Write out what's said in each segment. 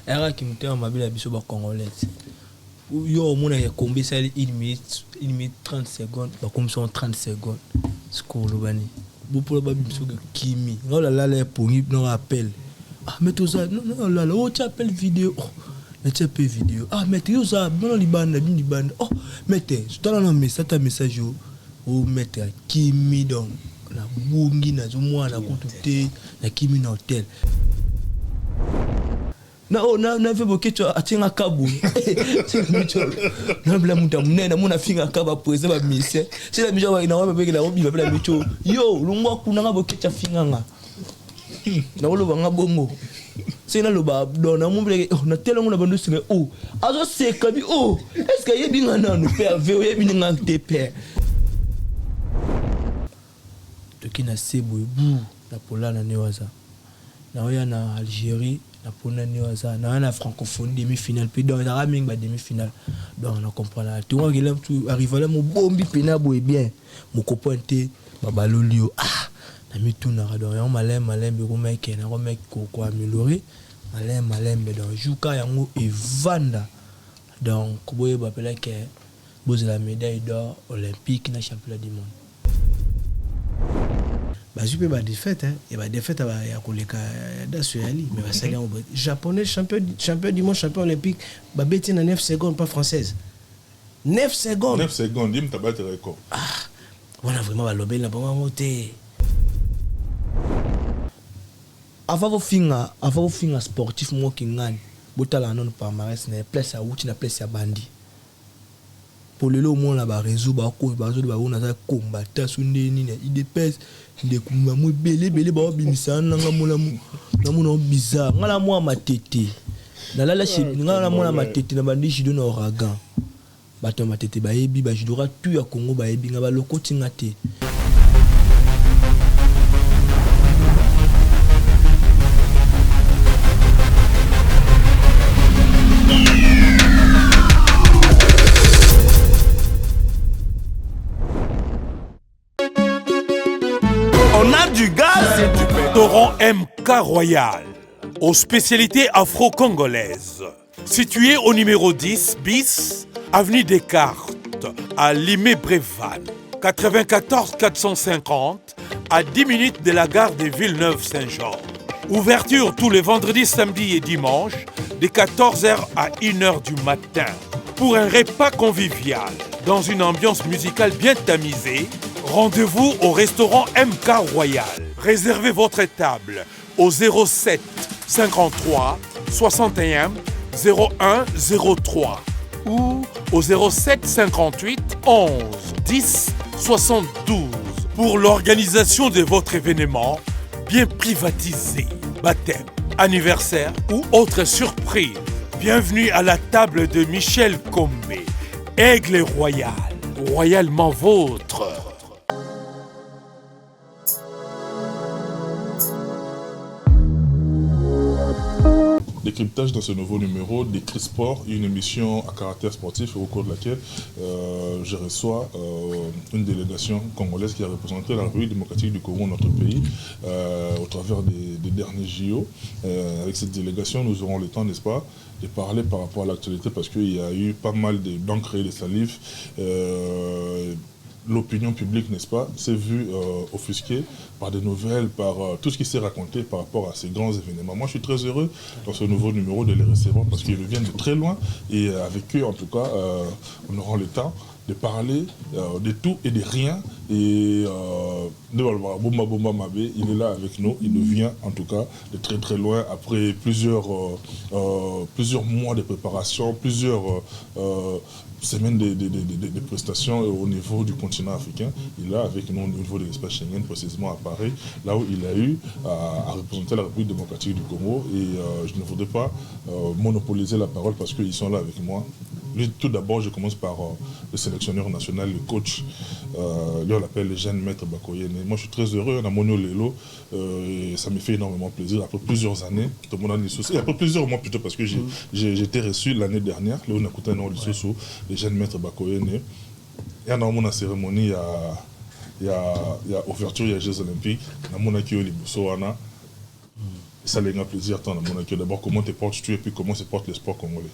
Era qui me tient ma bille à biso ba congolais. Yo mon a combé ça 1 minute 30 secondes, ba comme ça 30 secondes. Skolo bani. Bo pour ba biso kimi. Oh là là les pour non appel. Ah mais tout ça non là oh tu appelles vidéo. Mais tu appelles vidéo. Ah mais tu ça non libanda. Oh mais tu as un message oh mais kimi donc na bungi na zo na kutute na kimi na hotel. Na fait beaucoup tu atinga kabu. Na bla muta munena muna finga kaba poese ba mise. C'est la mijo wa ina wa bebe la obi bla micho. Yo lungwa kuna nga bokecha finga nga. Na wolo banga bongo. C'est na loba dona mumble na telo ngona bandu singa oh. Azo seka bi oh. Est-ce que yebi ngana no père ve yebi nga te père. Toki na sebo bu na polana ne waza. Na oya na Algérie na pona ne waza na na francophonie demi-finale puis dans la raming ba demi-finale donc on comprend là tout arrive là mon bombi pena boy bien mon copain te babalolio ah na mituna donc on malem be ko mec ko améliorer malem donc juka yango et vanda donc boye ba pela que boze la médaille d'or olympique na championnat du monde. Bah je peux pas défaite hein et bah défaite ya koleka d'asuyali mais bah ça japonais champion du monde champion olympique bah beti na 9 secondes pas française 9 secondes dim tabat record ah on a vraiment ba lobel na ba monter avant vos finga sportif mo kingani botala non palmarès na place à outi na place à bandi pour le moment là ba réseau ba ko ba zo ba on a combattre sundeni na idps de kuma mo belé ba bimisa nanga mona bizarre ngala mo matete na la chez ngala mo matete na bandi jido na ouragan bato matete ba yebi ba jidora tu ya Congo ba yebi nga ba lokoti ngate. Du gaz et du restaurant MK Royal, aux spécialités afro-congolaises. Situé au numéro 10 bis, avenue Descartes, à Limay-Brévannes, 94 450, à 10 minutes de la gare de Villeneuve-Saint-Jean. Ouverture tous les vendredis, samedis et dimanches, de 14h à 1h du matin. Pour un repas convivial, dans une ambiance musicale bien tamisée, rendez-vous au restaurant MK Royal. Réservez votre table au 07 53 61 01 03 ou au 07 58 11 10 72 pour l'organisation de votre événement bien privatisé, baptême, anniversaire ou autre surprise. Bienvenue à la table de Michel Combé, Aigle Royal, royalement vôtre. Décryptage dans ce nouveau numéro d'Écrit Sport, une émission à caractère sportif au cours de laquelle je reçois une délégation congolaise qui a représenté la République démocratique du Congo, notre pays, au travers des derniers JO. Avec cette délégation, nous aurons le temps, n'est-ce pas, de parler par rapport à l'actualité parce qu'il y a eu pas mal d'encre et de salive. L'opinion publique, n'est-ce pas, s'est vue offusquée par des nouvelles, par tout ce qui s'est raconté par rapport à ces grands événements. Moi, je suis très heureux dans ce nouveau numéro de les recevoir parce qu'ils viennent de très loin et avec eux, en tout cas, on aura le temps de parler de tout et de rien. Et Bomba Bomba Mabé, il est là avec nous, il nous vient en tout cas de très très loin après plusieurs mois de préparation, plusieurs semaine de prestations au niveau du continent africain. Il est là avec nous au niveau de l'espace Schengen, précisément à Paris, là où il a eu à représenter la République démocratique du Congo. Et je ne voudrais pas monopoliser la parole parce qu'ils sont là avec moi. Tout d'abord, je commence par le sélectionneur national, le coach. Lui, on l'appelle le jeune maître Bakoyene. Moi, je suis très heureux. On a Mono Lelo. Et ça me fait énormément plaisir. Après plusieurs années, après plusieurs mois plutôt, parce que j'ai été reçu l'année dernière. Là, on a écouté un nom le jeune maître Bakoyene. Et on a une cérémonie, il y a ouverture, il y a Jeux Olympiques. On a Mona Kyo Libuso. ça les a plaisir tant d'abord comment te portes-tu et puis comment se porte le sport congolais.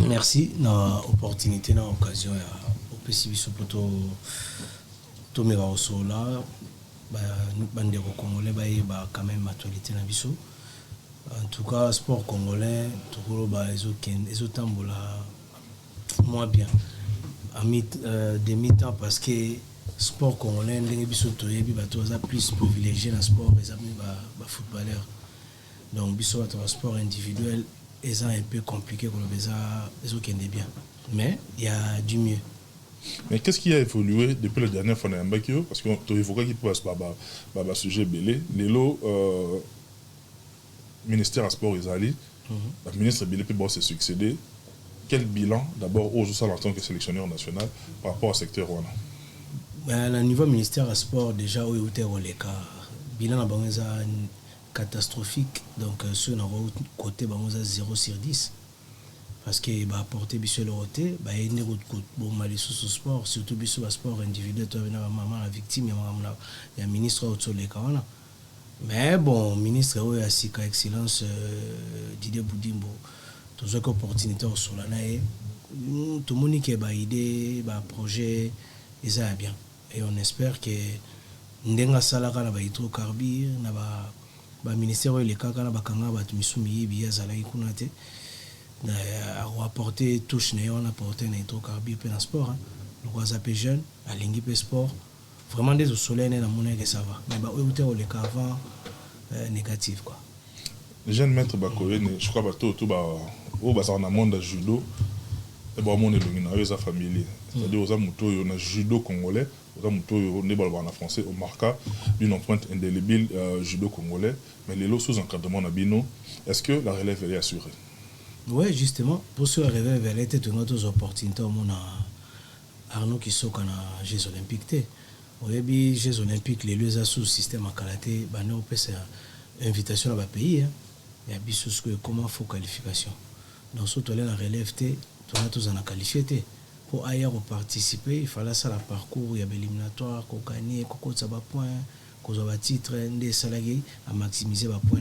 Merci na opportunité na occasion ya opesi biso poto to mera osola bandeko congolais ba quand même actualité na biso. En tout cas sport congolais tokolo ba ezo tambola moins bien à demi-temps parce que sport congolais ndenge biso toyebi bato za plus privilégié na sport ezami ba footballeur. Donc biso bato sport individuel est un peu compliqué pour le les autres bien. Mais il y a du mieux. Mais qu'est-ce qui a évolué depuis la dernière fois dans Mbakio? Parce qu'on te évoquait qu'il passe par le sujet belé. Lélo, ministère à sport Isali, le ministre Belé peut se succéder. Quel bilan d'abord aux en tant que sélectionneur national par rapport au secteur Rwanda? À niveau ministère à sport, déjà, où est le cas? Bilan à catastrophique, donc sur notre côté, bah, on a 0 sur 10. Parce que bah, apporter bisous le côté, bah, il y a bon mal sous sport, surtout bisous sport individuel, tu as maman la victime, il y a ministre au les cas. Mais bon, ministre a Sika Excellence Didier Boudimbo, tous les opportunités sur la naïe, tout le monde qui a bah, idée, bah, projet, et ça va bien. Et on espère que Ndenga Salaka na ba hydrocarbures, na ba ministère les kaka na bakanga ba misumi biya zalaki kuna te na apporter touche na on apporter na hydrocarbures pe na sport hein le roi zapé jeune alingi pe sport vraiment des au soleil na mona que ça va mais ba outé au les avant négatif quoi. Les jeunes maîtres bakoye je crois ba tout ba o ba ça na monde judo et ba monde longi na sa famille c'est-à-dire aux amuto na judo congolais en français au marqueur d'une empreinte indélébile judo congolais mais les lots sous encadrement nabino est-ce que la relève est assurée? Oui justement pour ce relève elle était une autre opportunité au monde Arnaud qui sont quand Jeux olympiques au début Jeux olympiques les lieux sous système à karaté on peut c'est invitation à la pays il y a bisos que comment faut qualification donc surtout la relève on a tous en qualifié pour ailleurs participer, il fallait ça le parcours, il y avait éliminatoire, qu'on gagne, qu'on a des points, qu'on a des titres, des salariés, à maximiser les points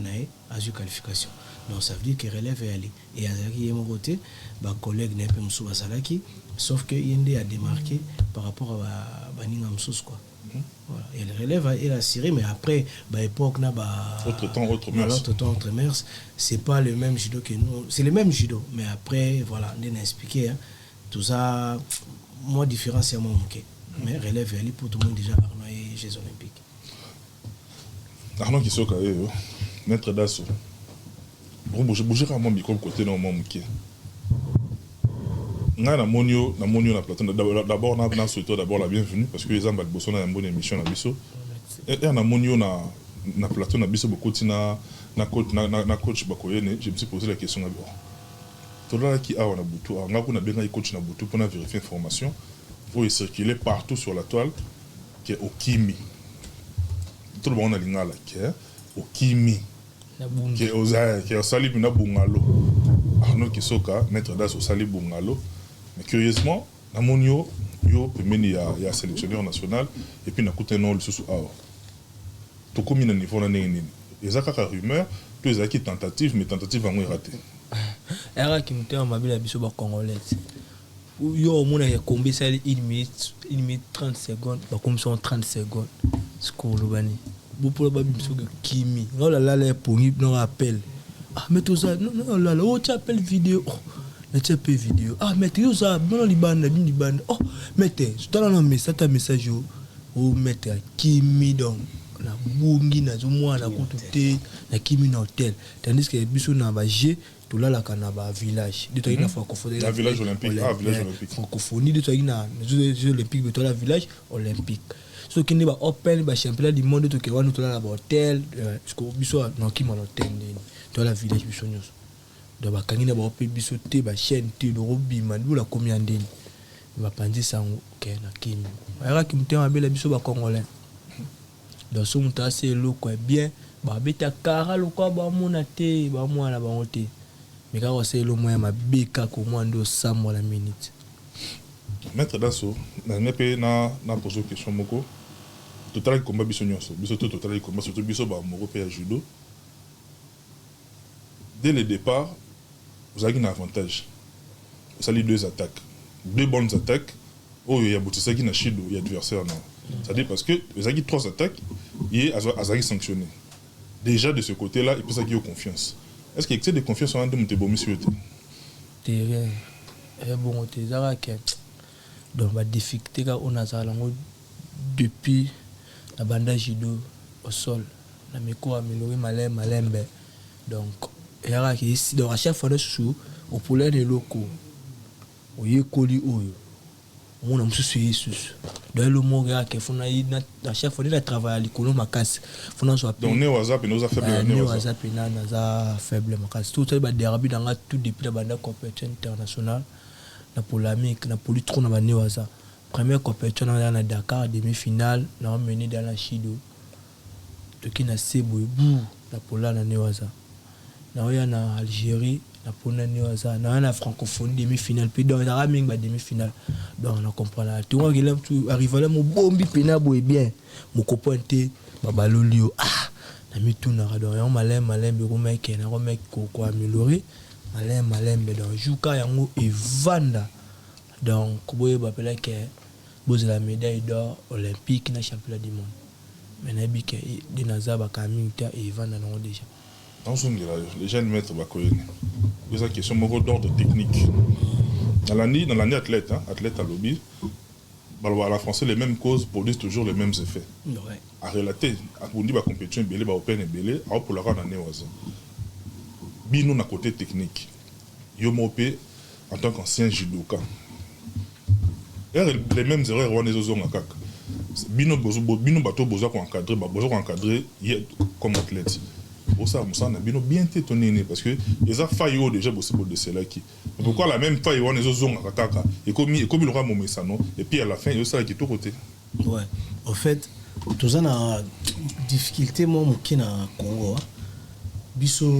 à la qualification. Donc ça veut dire que relève est allé. Et à mon côté, les collègues n'ont pas moussou basalaki, sauf que il y a démarqué par rapport à Baninga Moussous quoi. Voilà. Et le relève est assuré, mais après, à l'époque, autre temps, autre mers, c'est pas le même judo que nous, c'est le même judo, mais après, voilà, on a expliqué. Hein, tout ça, moi, différence, c'est mon manqué. Mais relève, elle est pour tout le monde déjà Arnaud et Jeux olympiques. Arnaud qui sont maître d'assaut. Bon, bouger à mon micro côté dans mon manqué. Na monio na plateau d'abord na souhaité d'abord la bienvenue parce que les gens bosso na une bonne émission na biso. Et na monio na plateau na biso beaucoup na coach Bakoyene, je me suis posé la question d'abord. Tola qui a na butu nga kuna benga coach na butu pour vérifier information pour circuler partout sur la toile que Okimi tout le monde a lingala que Okimi que oza que sali bina bungalo Arnaud Kisoka maître d'as au sali bungalo mais curieusement na monio yo pemeni ya sélectionneur national et puis na kuteno le sous awa to komi na niveau na nini ezaka ka rumeur to ezaki tentative mais tentative va raté. Era qui montait en mabile à biso ba congolais. Yo au monde il y a combien ça 1 minute 30 secondes, ba comme sont 30 secondes. Ce qu'on le bani. Bo pour ba biso kimi. Oh là là les pongi non appel. Ah mais tout ça non là là, oh tu appelles vidéo. Oh, mais tu appelles vidéo. Ah mais tu ça non liban. Oh mais tu as un message oh mettre kimi donc na bungi na zomo na kututé na kimi na hôtel. Tandis que biso na ba G tout là la canaba village de toi il a francophonie la village olympique village olympique francophonie de toi il a jeux olympiques de toi la village olympique so qui n'est pas open ba championnat du monde to ke wana to la hôtel jusqu'au biso non qui mon hôtel de la village biso nyos de ba kangina ba open biso te ba chaîne te le robima nous la combien ndeni ba panzi sango ke na kimi era ki mtema bela biso ba congolais donc so muta c'est lo quoi bien ba beta kara lo quoi ba mona te ba mwana ba ngote mais quand c'est le moyen ma beka ko mwando samo la minute maître d'assaut na nepe na poser question moko total combat biso nyonso biso to total combat surtout biso ba moko pe judo dès le départ vous avez un avantage vous avez deux attaques deux bonnes attaques oh il y a boutissa qui na chido il y a adversaire non ça dit parce que vous avez trois attaques et azaki sanctionné déjà de ce côté là il peut ça qui a confiance est-ce qu'il y a excès de confiance en de bon monsieur terrain bon te zara que donc la difficulté qu'on a depuis la bande judo au sol la meko amélioré malembe donc il y a ici donc à chaque fois sous au poulet de locaux au yekoli oyo on a monsieur Jesus dans le mot que fona à chaque fois il travaille à l'école makasi fona soit donc ne WhatsApp nous a faible ne WhatsApp na faible makasi tout ça ba derby dans tout depuis la bande compétition internationale na polamique na politron na bande WhatsApp première compétition dans Dakar demi-finale na mené dans la Chido to qui na Seboy bou na pola na Newaza na oya na Algérie na pona Newaza na francophonie demi-finale puis dans la raming ba demi-finale donc on comprend là tout arrive là mon bombi pena boy bien mon copain té babalolio na mi tout na donc on malem ko mec na ko mec ko améliorer malem donc juka yango evanda donc boye bapela que boze la médaille d'or olympique na championnat du monde mais bi que dinaza ba kamita evanda non déjà dans son les jeunes maîtres bakoyeni des questions d'ordre technique dans l'année athlète athlète à lobby à la français les mêmes causes produisent toujours les mêmes effets à relater à bondi ba compétition belé ba open belé a pour la rendre année waza bino na côté technique yo mopé en tant qu'ancien judoka les mêmes erreurs on les ozonga kaka bino bato besoin encadrer comme athlète pour ça na bino bien étonné parce que les a failli déjà possible de cela qui pourquoi la même faille on les ozonga kaka et comme il aura mon message non et puis à la fin il y a ça qui est tout côté ouais en fait tout ça na difficulté moi moki na Congo biso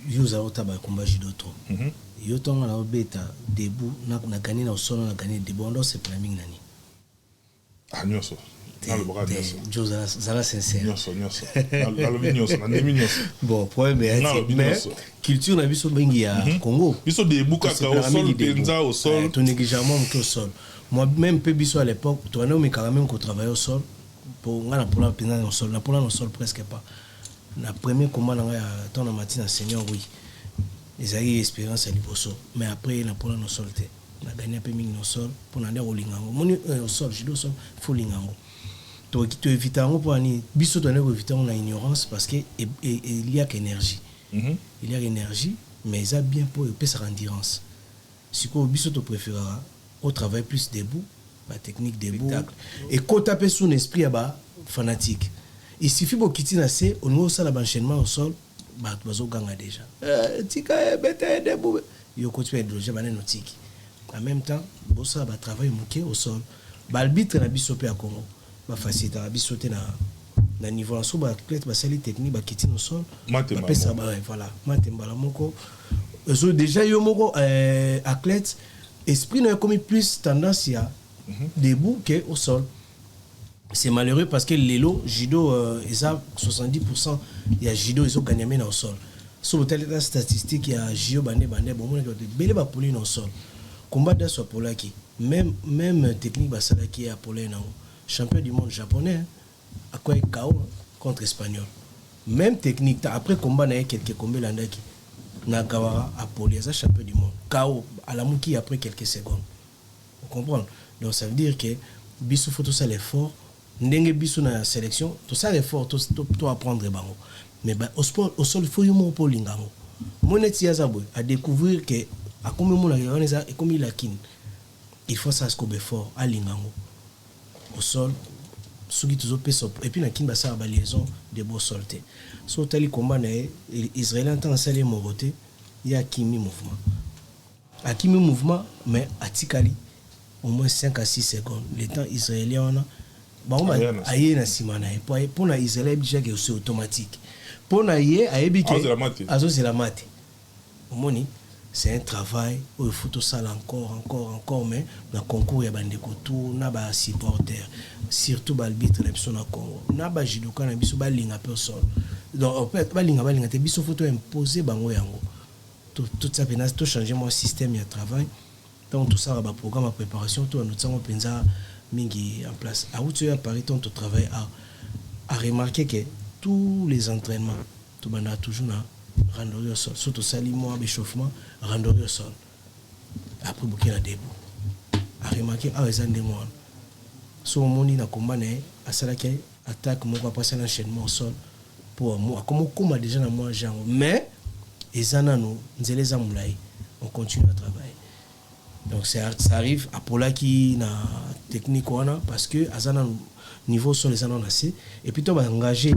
yo za otaba combat judo to yo tonga na obeta debout na gagner na solo na gagner debout on c'est planning nani nyonso na le bras nyonso zala sincère nyonso na nyonso na demi nyonso bon problème mais culture na biso bengi ya Congo biso debout kaka au sol penza au sol tout négligemment au sol moi même peu biso à l'époque toi on quand même qu'on travaille au sol pour ngana pour la penza au sol na pour la au sol presque pas na premier combat na ya ton na matin senior oui ils avaient expérience à Liboso mais après na pour la au sol te na gagné un peu ming au sol pour na au lingango moni au sol judo sol faut lingango to éviter en pour ani biso to na éviter on a ignorance parce que il y a qu'énergie il y a énergie mais ça bien pour peut sa endurance si quoi biso to préférera au travail plus debout la technique debout et quand taper son esprit ba fanatique il suffit pour quitter la C au niveau ça l'enchaînement au sol bah bazo ganga déjà tika bete debout yo continue de loger bané nautique en même temps bossa ba travail moké au sol ba arbitre na biso pe à Congo ba faciliter na biso te na niveau en so ba athlète ba sali technique ba quitter au sol ba pesa ba voilà matembala moko so déjà yo moko athlète esprit n'a comme plus tendance à debout que au sol. C'est malheureux parce que les lots judo ils ont 70% il y a judo ils ont gagné au sol. Sur la statistique il y a judo bandé bon on a belé ba polin au sol. Combat de soit pour là qui même technique ba ça qui est à polin champion du monde japonais à quoi KO contre espagnol. Même technique après combat na quelques combats là qui Nagawara à polin ça champion du monde. KO à la mouki après quelques secondes. Vous comprenez? Donc ça veut dire que biso faut tout ça l'effort ndenge biso na sélection tout ça l'effort tout apprendre bango mais au sport au sol faut yo mo polingango moneti ya zabwe à découvrir que à combien mon on ça et comme il a kin il faut ça scope fort à lingango au sol sugi tuzo peso et puis na kin ba ça ba liaison de beau solté so tali combat na israélien tant salé moroté il y a kimi mouvement mais atikali au moins 5 à 6 secondes le temps israélien on a aye na simana pour na israélien déjà que c'est automatique pour na ye ayebi que azo c'est la mate omoni c'est un travail où il faut tout ça encore, mais dans le concours, il y a des coups, il y a des supporters, surtout dans le but de la Congo. Il y a des judokas, il y a des personnes. Donc, en fait, il y a des photos imposées, tout ça, tout changer mon système de travail. Donc, tout ça, le programme de préparation, tout nous avons mis en place. À où tu as Paris, ton travail a remarqué que tous les entraînements, tout le monde a toujours randonnée au sol, surtout salement, échauffement, randonnée au sol. Après, beaucoup de debout. A remarqué, les gens de moi. Si on monte dans le combat, à cela qui attaque, on va passer l'enchaînement au sol. Pour moi, comme on déjà dans moi, genre, mais, les gens nous, on continue à travailler. Donc, ça arrive à Pola qui na technique, parce que, à un niveau sol, les gens ont assez. Et puis, on va engager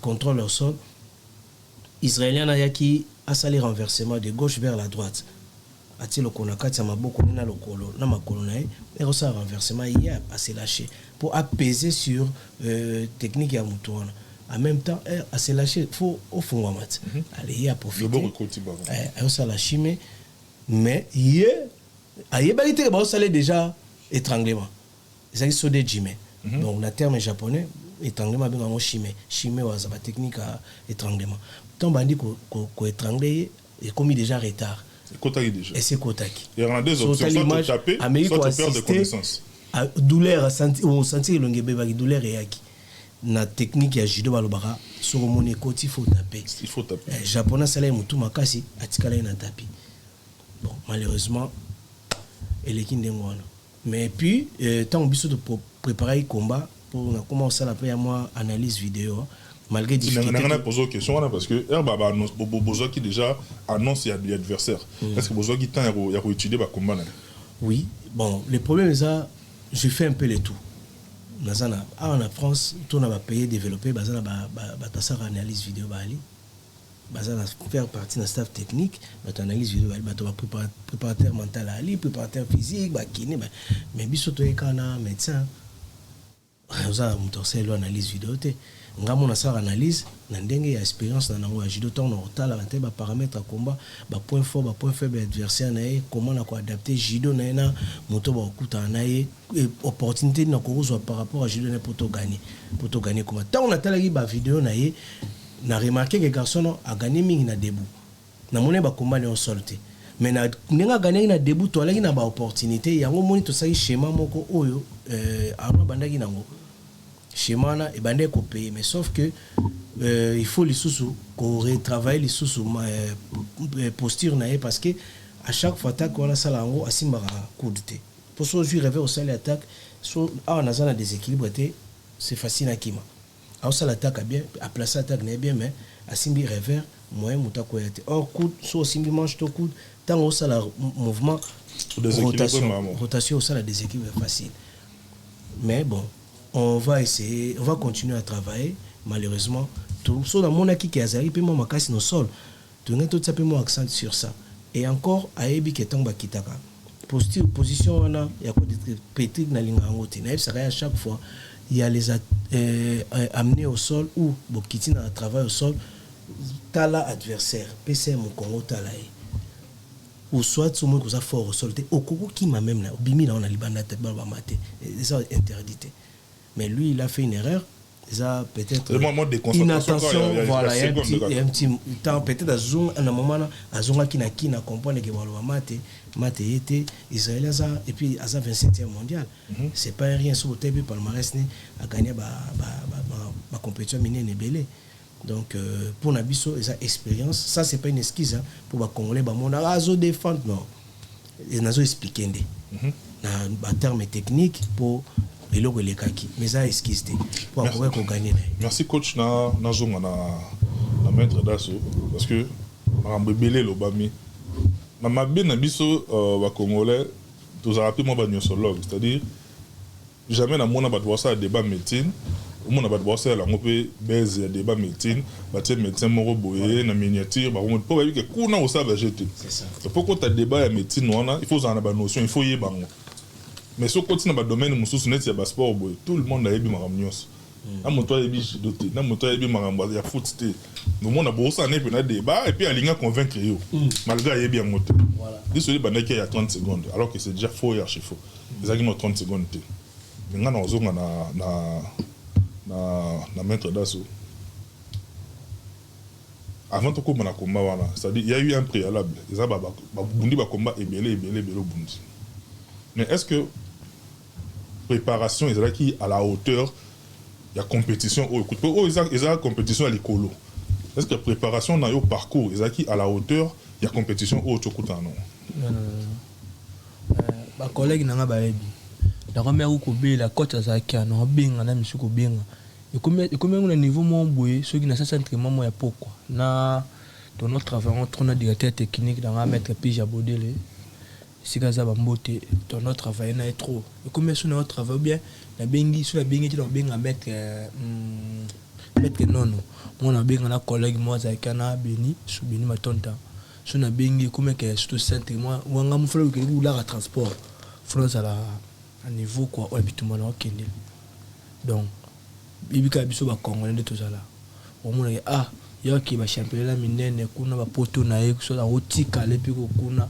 contrôle au sol. Israélien qui a salé renversement de gauche vers la droite. A-t-il le konakati à ma boko na le colo na ma colonae et reçoit renversement hier à se lâcher pour apaiser sur technique à Moutouana. En même temps, à se lâcher faut au fond mat. Allez hier profiter. Elle ça la chimie mais hier aïe ba été ba salé déjà étranglement. Ça qui sont des jimé. Donc le terme japonais étranglement bien en chimie. Chimie wa za technique à étranglement. Tant bandi ko étrangler et commis déjà retard. Déjà. Et c'est Kotaki. Il y a des options, soit te taper, soit te perdre de connaissance. Douleur, on sentit le douleur et na technique ya judo balobara, sur mon écoute, il faut taper. Il faut taper. Japonais, ça l'a moutou makasi, atikala na tapis. Bon, malheureusement, elle est kindengwana. Mais puis, tant on biso de préparer le combat, pour commencer à faire moi analyse vidéo. Malgré difficulté. On a posé une question parce que Bozo qui déjà annonce l'adversaire. Est-ce que Bozo qui t'a étudié le combat? Oui, bon, le problème est ça, je fais un peu le tout. En France, tout on a payé développer, on a analyse vidéo, on a faire partie de staff technique, on analyse vidéo, on a préparateur mental, préparateur physique, mais bisoto un médecin, on a analyse vidéo. Ngamo na sa analyse na ndenge ya expérience na nango ya judo ton na otala ba te ba paramètres à combat ba point fort ba point faible adversaire na ye comment na ko adapter judo na na moto ba okuta na ye opportunité na ko zo par rapport à judo na pour gagner comment tant on a tala ba vidéo na ye na remarqué que garçon a gagné mingi na debout na mone ba combat na solté mais na ndenga gagner na debout to alaki na ba opportunité yango moni to sai schéma moko oyo arno bandaki nango Chemana et bandé coupé mais sauf que il faut les sous qu'on retravaille les sous posture naé parce que à chaque fois attaque on a ça là en haut asimbara coup de thé pour ce jouer revers au sol attaque soit on a ça déséquilibre c'est facile à kima alors ça l'attaque bien à placer attaque n'est bien mais asimbi revers moyen mutako yate or coup soit simbi manche to coup tant on ça la mouvement rotation ça la déséquilibre facile mais bon on va essayer, on va continuer à travailler. Malheureusement, tout ça dans mon acquis qui a zari, puis moi ma casse nos sols. Tout le tout ça peut moi accent sur ça. Et encore, aébi qui tombe kitaka. Position on a, il y a des petits na linga ngote. Na ça à chaque fois, il y a les amener au sol ou bokiti na travail au sol. Tala adversaire, PC mon Congo talae. Ou soit tout le monde qui a fort au sol. Au Congo qui m'a même là, bimi là on a libanda tête ba maté. Ça interdité. Mais lui, il a fait une erreur. Ça peut-être une attention. Voilà, il y a un petit temps. Peut-être à Zoom, à un moment, à Zoom, qui n'a compris que Mate était Israël, et puis à sa 27e mondial. C'est pas rien sur le TV palmarès a gagné ma compétition minière Nebelé. Donc, pour Nabiso, il a expérience. Ça, c'est pas une excuse pour les Congolais. On a défendre, non. Il a expliqué. En termes techniques, pour. Et là, il est mais ça esquisse pour pouvoir gagner. Merci coach na zonga na maître Dasso parce que rambebele lobami na mabe na biso ba congolais tous rappelé moi ba nyosologue c'est-à-dire jamais na mona ba voir ça débat médecine au monde ba voir ça la ngopé base débat médecine ba té médecin moko boye na miniature ba on peut que kuna au ça va jeter c'est ça pourquoi tu débat ya médecine wana il faut en avoir notion il faut y bango. Mais si on continue dans le domaine de sport, tout le monde a eu des na moto ayebi judo te na moto ayebi makambo ya foot te nomona bosana pe na débat et puis alinga convaincre yo malgré ayebi yango te désolé bandaki ya 30 secondes alors que c'est déjà faux et archi faux ezalaki mo 30 secondes te mais nga na ozonga na maître Dasso avant de commencer à combat, c'est-à-dire il y a eu un préalable. Il y a un combat ébélé au Bundi. Mais est-ce que préparation est qui à la hauteur, il y a compétition au écoute, il y a compétition à l'écolo. Est-ce que préparation dans le parcours est qui à la hauteur, il y a compétition au Tchokouta non? Ma collègue n'a pas été. La première où la côte à Zakia, non bien, on a mis sur bien. Et comme on a un niveau moins boué, ceux qui n'ont pas d'entraînement, moi, il y a pourquoi. Na, dans notre travail, on a des directeurs techniques dans la mettre pige à Baudelaire. Si vous avez un dans notre travail, il y a trop. Et comme sur notre travail, bien, la bengi, sur la bengi, tu dois bien mettre non. Moi, on a bien un collègue, moi, Zaikana, Beni, sous Beni, ma tante. Sur la bengi, comme que c'est tout simple, moi, on a un flot qui est là à transport. France à niveau, quoi, on habite tout le monde, donc, bibika biso ba congolais de tozala omona ah yo ki ba championnat minene kuna ba poto na ye so la otika le piko kuna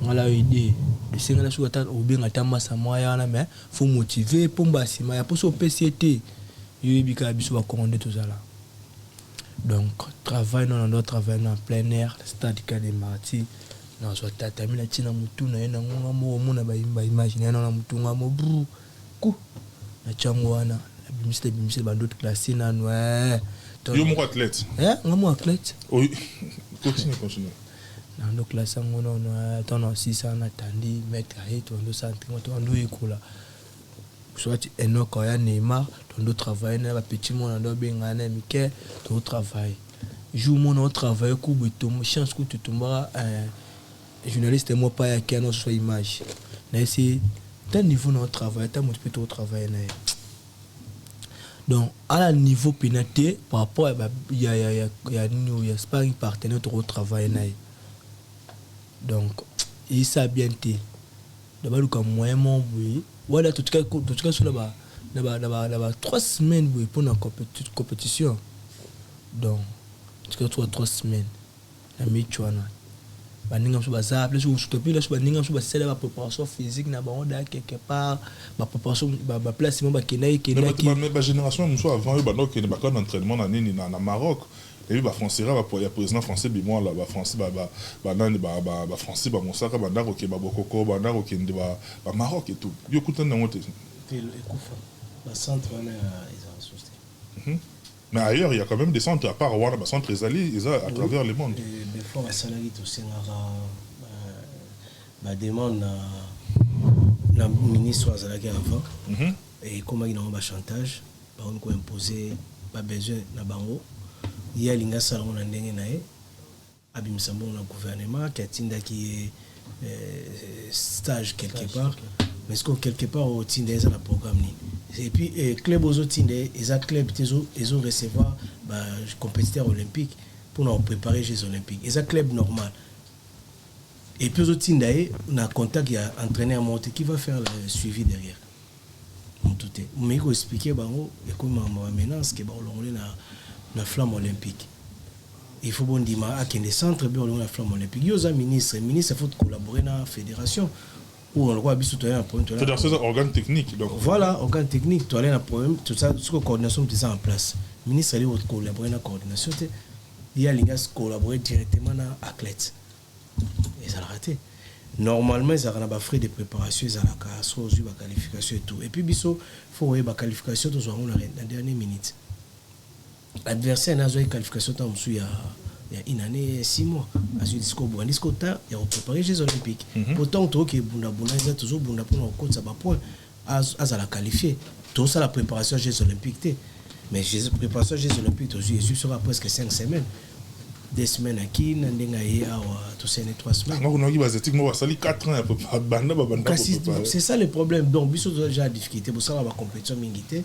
ngala idée de singala so ta obenga tamba sa moya na mais faut motiver pomba sima ya poso PCT yo bibika biso ba congolais de tozala donc travail non notre travail en plein air stade de Marty na so tata mina tina mutu na ye na ngonga mo omona ba imagine na mutu ngamo bru ku na changwana bimisi d'autres classes na ouais yo mon athlète ngamo athlète oui continue na ndo classe ngono no tono 600 na tandi mettre et tondo centre tondo ekola soit enoka ya Neymar tondo travailler na ba petit monde ndo benga na mike to travail jour mon travail ku beto chance ku tutumba journaliste moi pas ya keno soit image na c'est tel niveau notre travail ta motivé to travailler na. Donc, à la niveau pénalité, par rapport à il y a sparring partenaire au travail. Donc, il s'est bien été. D'abord, le moyen mon oui. Voilà, tout cas, sur là-bas, 3 semaines pour la compétition. Donc, tout cas, 3 semaines. La mi-chouana. Baninga mso bazap les ou stopper là baninga mso basela ba préparation physique na bango quelque part ba préparation ba placement ba kenai mais ba génération mso avant ba donc ba quand entraînement na nini na Maroc et puis ba français ba pour ya président français bimo là ba français ba nani ba français ba mosaka ba ndako ke ba bokoko ba ndako ke ndeba ba Maroc et tout yo kutana ngote ekufa ba centre na ils ont soutenu. Mais ailleurs, il y a quand même des centres, à part Rwanda, des centres à travers le monde. Des fois, les salariés, tout ça, demande na ministre Azalaki avant. Et comme il y a un chantage, on peut imposer pas besoin na bango. Il y a l'inga salon na ndenge nae, abimsambo na gouvernement qui a qui stage quelque part. Mais est-ce que quelque part au Tinde ils ont un programme et puis club aux autres Tinde ils ont club ils ont recevoir compétiteurs olympiques pour nous préparer les Jeux olympiques ils ont club normal et puis aux autres Tinde on a contact il y a entraîneur monté qui va faire le suivi derrière tout est mais il faut expliquer bango et comment maintenant ce que ba olongole na flamme olympique il faut bon dire à qu'il y a des centres bien olongole na flamme olympique yo za ministre il faut collaborer na la fédération. Ou on voit un problème. C'est un organe technique. Donc. Voilà, organe technique. Tu as un problème, tout ça, toute coordination est en place. Le ministre a collaboré dans la coordination. Il y a les gars qui collaborent directement dans l'athlète. Et ça a raté. Normalement, ils ont des frais de préparation, ils ont la qualification et tout. Et puis, il faut voir la qualification dans la dernière minute. L'adversaire a une qualification dans il y a une année 6 mois à ce discours il y a préparé les Jeux olympiques pourtant tout que bunda ils ont toujours bunda pour nos compte ça va point à la qualifier tout ça la préparation des Jeux olympiques mais la préparation des Jeux olympiques toujours sera presque 5 semaines 2 semaines à qui n'endenga à tout ça 3 semaines moi on a moi ça 4 ans à peu près c'est ça le problème donc biso déjà difficulté pour ça la compétition mingité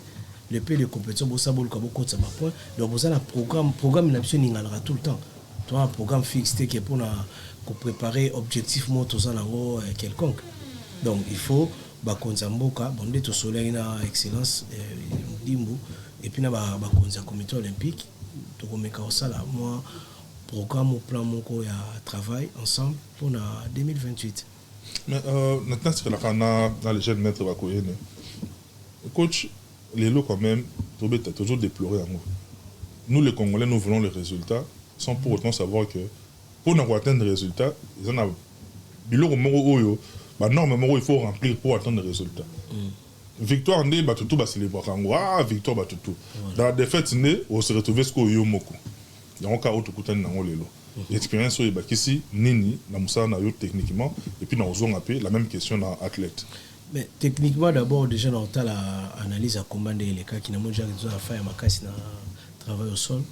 le pays de compétition pour ça ça va point donc vous avez un programme l'option n'ingala tout le temps tu as un programme fixe qui est pour préparer objectivement tout ça quelconque donc il faut ba konzamboka bonde to soleil na excellence dimbu et puis na ba konza comité olympique to komeka osala moi programme au plan moko ya travail ensemble pour 2028. Mais maintenant c'est que la les jeunes maîtres va koyene coach les lots quand même toujours déploré en nous. Nous les Congolais nous voulons les résultats sans pour autant savoir que pour nous atteindre les résultats ils en a biloko moko oyo ba norme moko il faut remplir pour atteindre les résultats. Victoire ndé ba tout ba célébrer kango victoire ba tout dans la défaite ndé on se retrouver ce ko yo moko donc ka auto kutani nango lelo expérience oyo ba kisi nini na musala na yo techniquement et puis na ozonga pe la même question na athlète. Mais techniquement d'abord déjà dans la analyse à combat les cas qui n'a pas déjà faire ma casse na travail au sol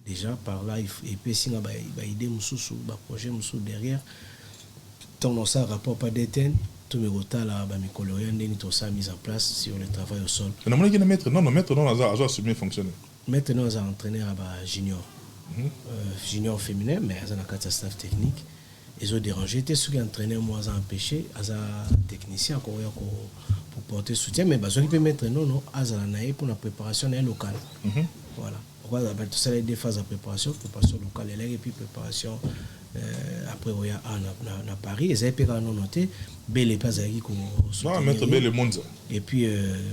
déjà par là et puis si na ba idée mususu ba projet mususu derrière tant ça rapport pas d'éteindre tout mes retards là ba mes coloriens ni tout ça mise en place sur le travail au sol. On a monnaie qui maître non a assumé fonctionner. Maintenant on a entraîné à junior junior féminin mais on a quatre staff technique. Ils ont dérangé, ils ont entraîné moi à empêcher, à technicien pour porter soutien, mais ils ont pu mettre non, à pour la préparation locale. Voilà. Pourquoi tout ça, des phases de préparation locale et puis préparation après à Paris, ils avaient noté, bel et pas mettre bel le monde. Et puis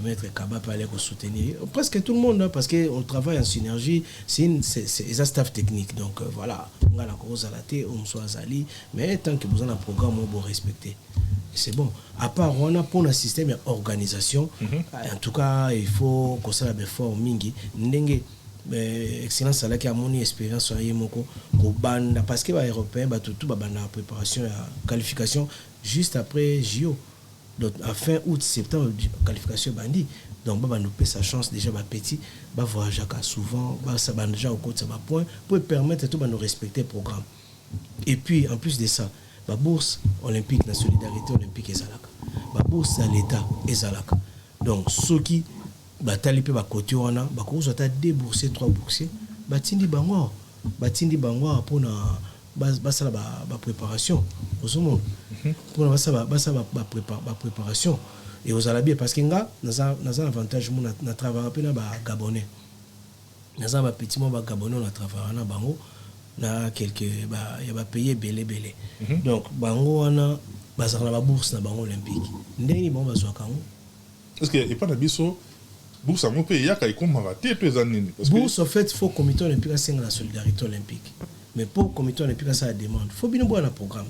mettre Kaba pour aller soutenir presque tout le monde parce qu'on travaille en synergie, c'est un staff technique donc voilà, on a la cause à la tête, on soit zali, mais tant que vous avez un programme on va respecter. C'est bon. À part on a pour un système d'organisation, en tout cas il faut qu'on soit bien fort mingi ndenge excellence à la qui a mon expérience sur yemoko ko banda parce que les européens ba tout ba banda préparation à qualification juste après JO donc à fin août septembre qualification bandi donc ba nous paie sa chance déjà ba petit ba voyager souvent ba ça ba déjà au côté ça ba point pour permettre tout ba nous respecter le programme et puis en plus de ça ba bourse olympique la solidarité olympique ezalaka ba bourse à l'état ezalaka donc ceux qui batali pe ba côté wana ba ko zota débourser 3 boursiers batindi bango pour na basala ba préparation au monde pour basala ba préparation et aux alabia parce que nga naza avantage mon na travailler pe na ba gabonais naza ba petit mo ba gabonais na travailler na bango na quelques ba ya ba payer belé donc bango wana basala ba bourse na bango olympique ndeni bon bazwa kango est-ce que et pas na biso bourse à mon pays, il y a quelqu'un qui m'a raté tous les années. Bourse, en fait, il faut que le comité olympique ait la solidarité olympique. Mais pour le comité olympique, ça demande. Il faut bien avoir un programme.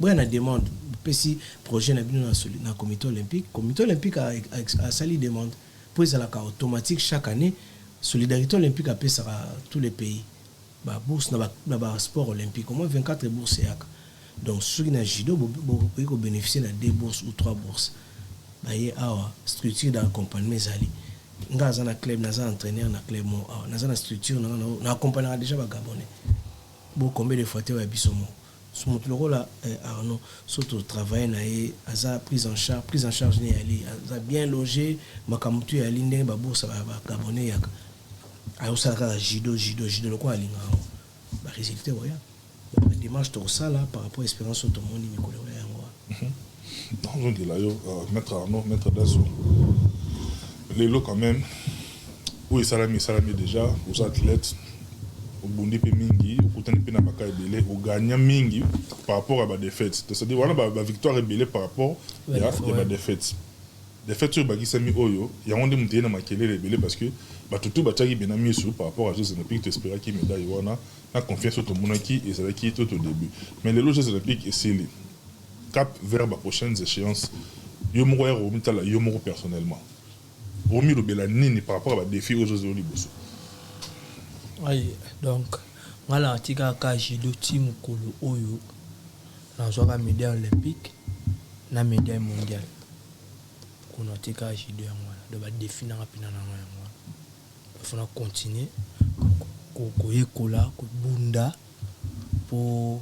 Il y a une demande. Si le projet n'est pas dans le comité olympique, le comité olympique a sa demande. Pour ça, automatique chaque année, solidarité olympique a payé à tous les pays. La bourse, dans le sport olympique, au moins 24 bourses. Donc, ceux qui ont judo, vous pouvez bénéficier de 2 bourses ou 3 bourses. Baye awa structure d'accompagnement zali ngaza na club naza entraîneur na club mo awa naza na structure na accompagner déjà ba gabonais bo combien de fois te wa bisomo so moto lokola Arnaud surtout travailler na ye aza prise en charge ne ali aza bien logé makamutu ya linde ba bourse ba gabonais yaka ayo sala judo lokola linga ba résultat oya ba démarche to ça là par rapport à expérience to moni mikolo ya ngwa donc là maître Arnaud maître Dazo les lots quand même oui salami déjà aux athlètes au bondi pe mingi au kutani pe na baka ebele au gagnant mingi par rapport à la défaite c'est-à-dire voilà ba victoire ebele par rapport à la défaite sur baki sami oyo ya onde mutena makelele ebele parce que ba tutu ba tagi benami sur par rapport à Jeux olympiques t'espérer qui médaille wana na confiance au monaki et ça qui tout au début mais les Jeux olympiques et c'est cap vers les prochaines échéances yo moko ya romita yo moko personnellement romi lo bela nini par rapport à défi aux Jeux olympiques. Oui, donc voilà tika ka judo team kolo oyo na zoka médaille olympique na médaille mondiale kono tika judo ya ngwana do ba défi na rapina na ngwana faut na continuer ko yekola ko bunda pour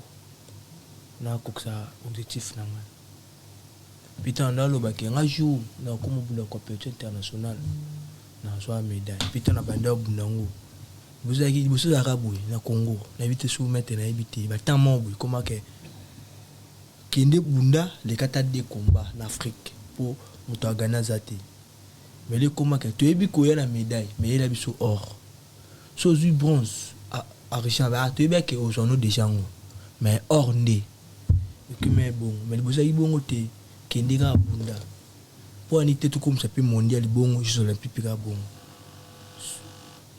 na koksa objectif na ngwana pita ndalo bakenga jour na komo bunda compétition internationale na zoa médaille pita na banda bunda ngo vous avez dit que vous avez na Congo na vite soumettre na habité ba tant membre comment que kende bunda les 4 de combat en Afrique pour muto organiser mais les comment que tu es bien qu'il y a la médaille mais il a biso or so du bronze à Richard tu es bien que aux journaux des gens mais or né que mais bon mais le bosa ibongo te kendira bunda pour anité tout comme ça peut mondial bon jeux olympiques ga bon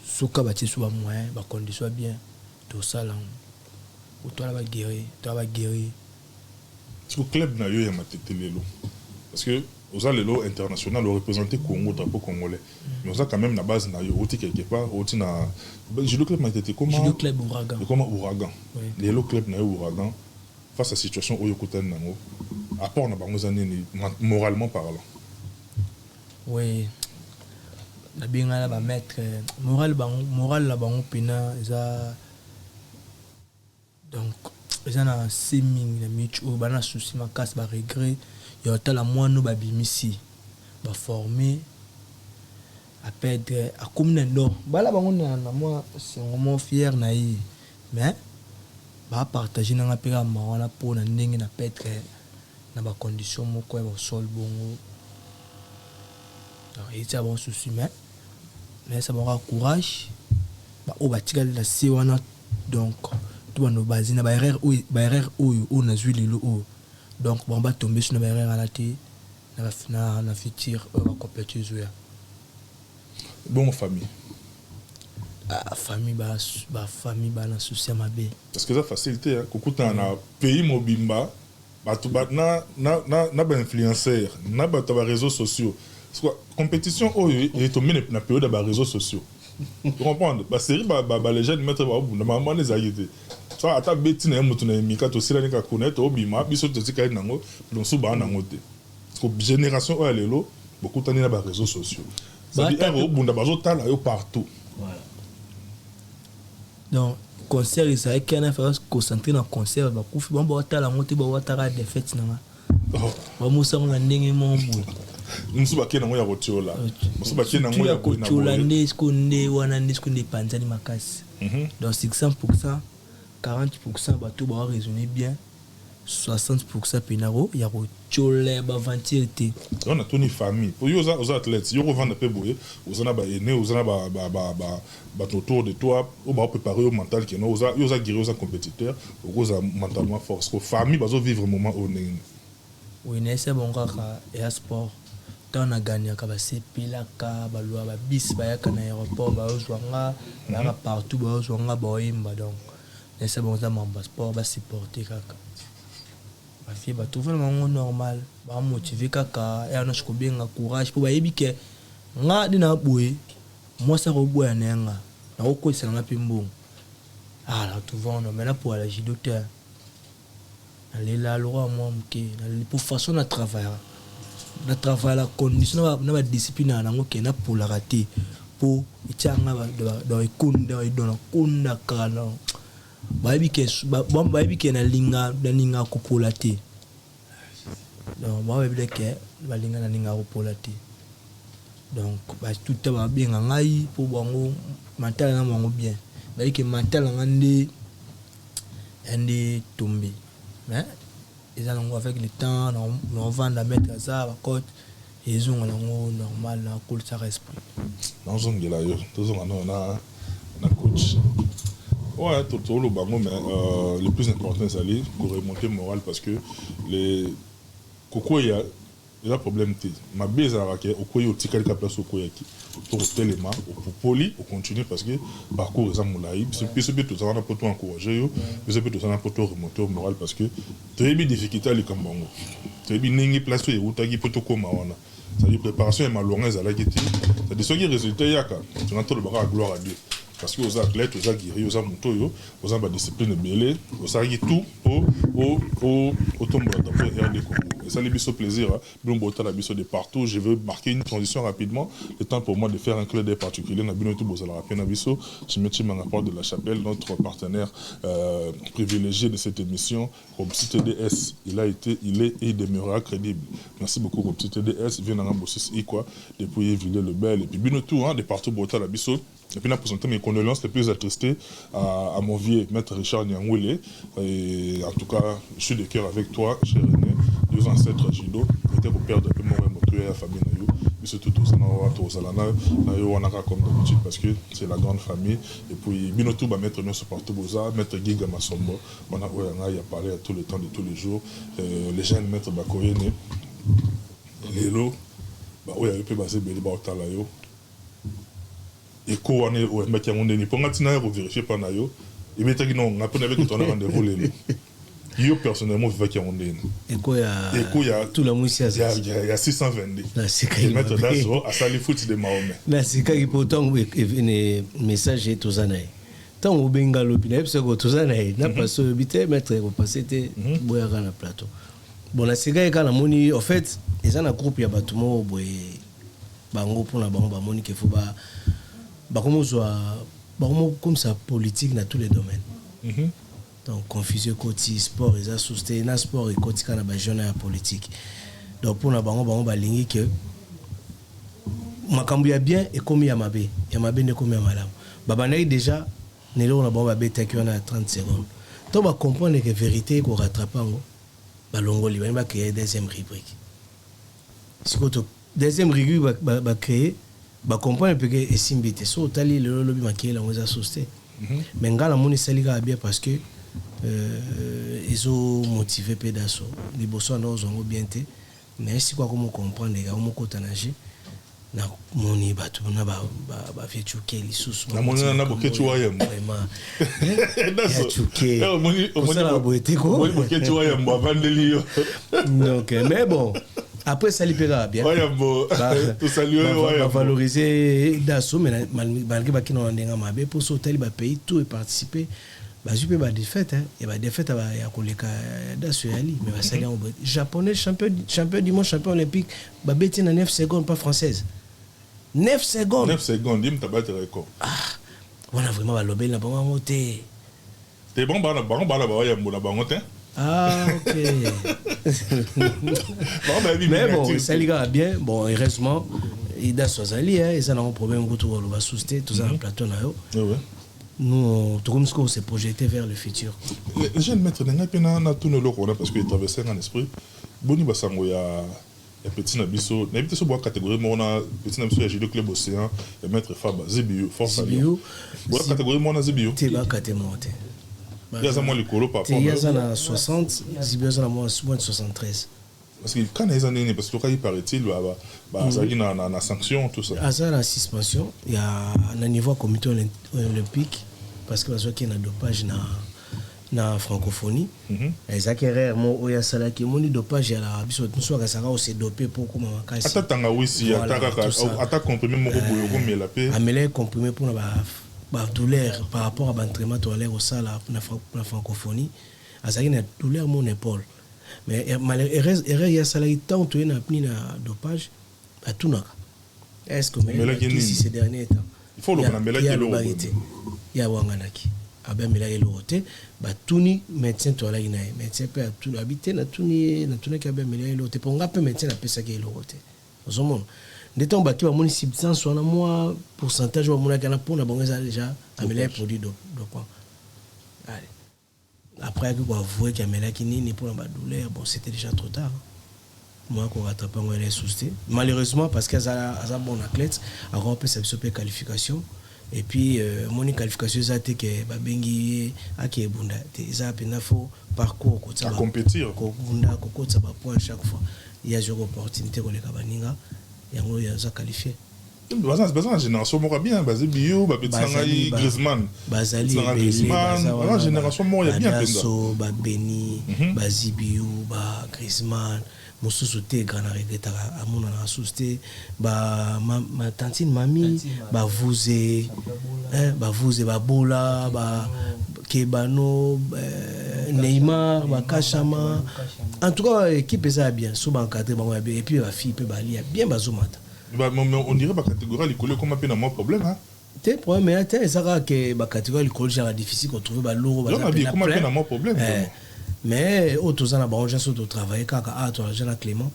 soka ba tso ba moyen ba condition bien tout ça là ou toi va guérir ce club na yo ya matete lelo parce que aux allélo international au représenter Congo drapeau congolais mais on a quand même la base na yo oti quelque part oti na judo club matete comment judo club Ouragan comment Ouragan lelo club na yo Ouragan face à situation oyo kutana nango apport na bango zanini moralement parlant oui la binga ba mettre moral la bango pina eza donc eza na seming na michu bana souci makasi ba regret ya tala mwana ba bimisi ba former à perdre à comme non bala bango na moi c'est vraiment fier na yi mais ba partager na ngapeka mawana po na ndenge na perdre na ba condition moko ya ba sol bongo donc il y a bon souci mais ça va courage ba o batika la si wana donc tout nos base na ba erreur ou na zui lilo o donc bon ba tomber sur na erreur à la té na futur va compléter jouer bon famille famille famille na souci ma bé parce que ça facilité hein kokuta na pays mobimba batu na ba influenceur na ba réseaux sociaux parce que compétition est tombé na période de réseaux sociaux tu comprends ba série ba les jeunes mettre ba bunda maman les ayité ça ata beti na mutu na mika to sila nika connaître obima biso to tika nango donc so ba nango te parce que génération o lelo beaucoup tani na ba réseaux sociaux ça dit au bunda bazo tala yo partout voilà donc concert ça est qu'on a fait concentrer dans concert ba kufi bon ba tala ngote ba watara des fêtes na ba musa ngana ndenge mo bu musu ba kena ngo ya kotiola musu ba kena ngo ya kotiola ndeskonde wana ndeskonde panzani makasi donc 600% 40% bateau ba raisonner bien 60% penaro ya kotiola ba ventilité on a toni famille pour yo aux athlètes yo revendre peu boye aux na ba aîné aux na ba autour de toi on va préparer au mental que no yo za guérir aux compétiteurs aux mentalement force ko famille bazo vivre moment au nene oui c'est bon kaka et sport tant on a gagné ka ba sepilaka ba loi ba bis ba yaka na aéroport ba ozwanga ba partout ba ozwanga ba imba donc c'est bon ça mamba sport ba supporter kaka ba fie ba trouver le normal ba motiver kaka et on a ko bien courage pour ba yebike nga dina boye moi ça ko boya nenga na ko sala na pimbo la trouver on maintenant pour la judoteur aller la loi moi mke na pour façon de travailler na travail la condition na ba discipline na ngo kena pour la rater pour itanga dans ikunda idona kunda kana ba bike na linga ko polate donc ba bike ba linga na linga ko polate donc ba tout ba bien ngai pour bango mental na bango bien ba bike mental ngande ende tomber mais ils allons avec le temps on va la mettre ça à côté ils ont normal na cool ça esprit dans zone de la yo tous on a coach ouais tout le bango mais le plus important c'est aller pour remonter moral parce que les koko il y a problème t ma base à raquer au koyo tikali ka place au koyaki pour téléma pour poli au continuer parce que parcours ça moulaï c'est tout ça on a pour toi encourager yo c'est tout ça on a pour toi remonter au moral parce que très bien difficulté ali comme bango très bien ningi place yo utaki pour to koma wana ça dit préparation et malonga za la kiti ça dit ce qui résultat yaka tu entends le bras gloire à Dieu parce que aux athlètes aux aguerris aux amontoyo aux amba discipline belé aux agi tout au tombe d'après RD Congo et ça les biso plaisir bon botta la biso de partout je veux marquer une transition rapidement le temps pour moi de faire un clin d'œil particulier na bino tout bozala rapena biso Chimechi Mangaport de la Chapelle notre partenaire privilégié de cette émission Robsi TDS il est et il demeurera crédible merci beaucoup Robsi TDS vient dans Bossis quoi depuis Ville le Bel et puis bino tout de partout botta la biso. Et puis, on a présenté mes condoléances les plus attristées à mon vieux maître Richard Nyangwele. Et en tout cas, je suis de cœur avec toi, cher René. 2 ancêtres à judo. J'étais au père de mon moto et la famille. surtout tout ça na yo wanaka comme d'habitude parce que c'est la grande famille et puis binotou ba mettre nous partout boza mettre Giga Masombo on a parlé à tout le temps de tous les jours les jeunes mettre ba koyene lelo ba oya pe ba se beli ba otala yo et ko wane o maki ngonde ni ponga tina ko vérifier pa na yo et metaki non ngapona avec ton rendez-vous lelo yo personnellement vivais qui on est et quoi il y a tout la mousse il y a 622 là c'est quand mettre d'asso à sali foot de Mahomet là c'est quand il pourtant un message et tout ça naï tant au bengalo puis c'est que tout ça naï n'a pas ce bité mettre au passé té boya na plateau bon là c'est quand la moni en fait ils ont un groupe il y a batumo boy bango pour la bango moni qu'il faut ba comme ça politique dans tous les domaines. Donc confusion côté sport et ça soutient na sport et côté kana ba jeune politique. Donc pour na bango ba lingi que makambu ya bien et comme ya mabe ne comme ya malamu. Baba na déjà ne lo na bango ba beta ki na 30 secondes. Donc ba comprendre que vérité ko rattraper ngo ba longoli ba créer deuxième rubrique. Si ko deuxième rubrique ba créer ba comprendre que esimbité so tali le lobi makiela ngo za soutien. Mais ngala moni salika bien parce que ils ont motivé pédasso les bossons dans ont bien été mais si quoi comment comprendre les gars comment cotanagé na moni batu na ba fait choquer les sous na moni na boké tu wayem vraiment ya choquer moni la boité ko moni boké tu wayem ba vandeli yo donc mais bon après ça libéra bien wayem bo tout saluer wayem valoriser dasso mais malgré ba kino ndenga mabe pour sauter ba pays tout et participer bah je peux pas défaite hein et bah défaite ya koleka dasso yali mais ba sali en japonais champion du monde champion olympique ba beti na 9 secondes pas française 9 secondes dim tabat record on a vraiment ba lobel na bango moté t'es bon ba ya mbola bango te ah ok mais bon ça les gars bien bon heureusement il dasso zali hein ils ont un problème go tout va souster tout ça en plateau na yo ouais nous tout ce qu'on s'est projeté vers le futur. Les jeunes maîtres n'a pas na tout le lot parce que traverser en esprit boni basango ya petit na biso na biso boa catégorie mona petit na biso ya judo club océan ya maître Faba Zibiu force Zibiu boa catégorie mona Zibiu te ba catémote ya za mo likolo par rapport ya za na 60 Zibiu za na moins 73 parce que quand les années parce que quand il paraît-il ça y na sanction tout ça à ça la suspension il y a un niveau comité olympique parce que parce qu'il y a dopage na francophonie ezaki erreur mo oya salaki moni dopage la biso nso ka saka aussi dopé pour comment makasi atanga wisi ataka comprimé moko boyo ko mela pe amela comprimé pour ba douleur par rapport à l'entraînement tolère au sala na francophonie azaki na douleur mon épaule mais erreur ya salaki tant to na pni na dopage à tunaka est-ce que mais si ces derniers temps il faut le melaki le ya wanganaki abe melaki le roté ba tuni médecin to la ina médecin peut tout habiter na tuni ki abe melaki le roté pour ngape médecin na pesa ki le roté ozomona ndeta mbaki ba moni substance wana moi pourcentage wa mona kana pona bonga déjà amelaki produit dopant allez après que avouer qu'il y a melaki nini pour la douleur bon c'était déjà trop tard moi qu'on rattrape on les soucis malheureusement parce qu'elle a bon athlète a remporté sa qualification et puis mon qualification ça été que ba bengi aki bunda ça pena faut parcours ko ça compétir ko bunda ko ça ba point chaque fois il y a une opportunité ko le kabaninga yango ya za qualifier bazana génération moko bien basé bio ba petsangai Griezmann bazali la génération moko ya bien penza ba Beni ba Zibiu ba Griezmann mosusu te grand regreta amona na souste ba ma tantine mami ba vuze ba bola ba Kebano Neymar ba Kachama en tout cas équipe ça bien so ba encadré ba bien et puis ba fille pe ba lia bien bazomata on dirait que la catégorie l'école comme un peu moins problème hein tes problème mais attends ça que la catégorie l'école genre difficile qu'on trouver ba lourd ba comme un peu moins problème mais autres en a bon gens sont au travail kaka ah toi Jean Clément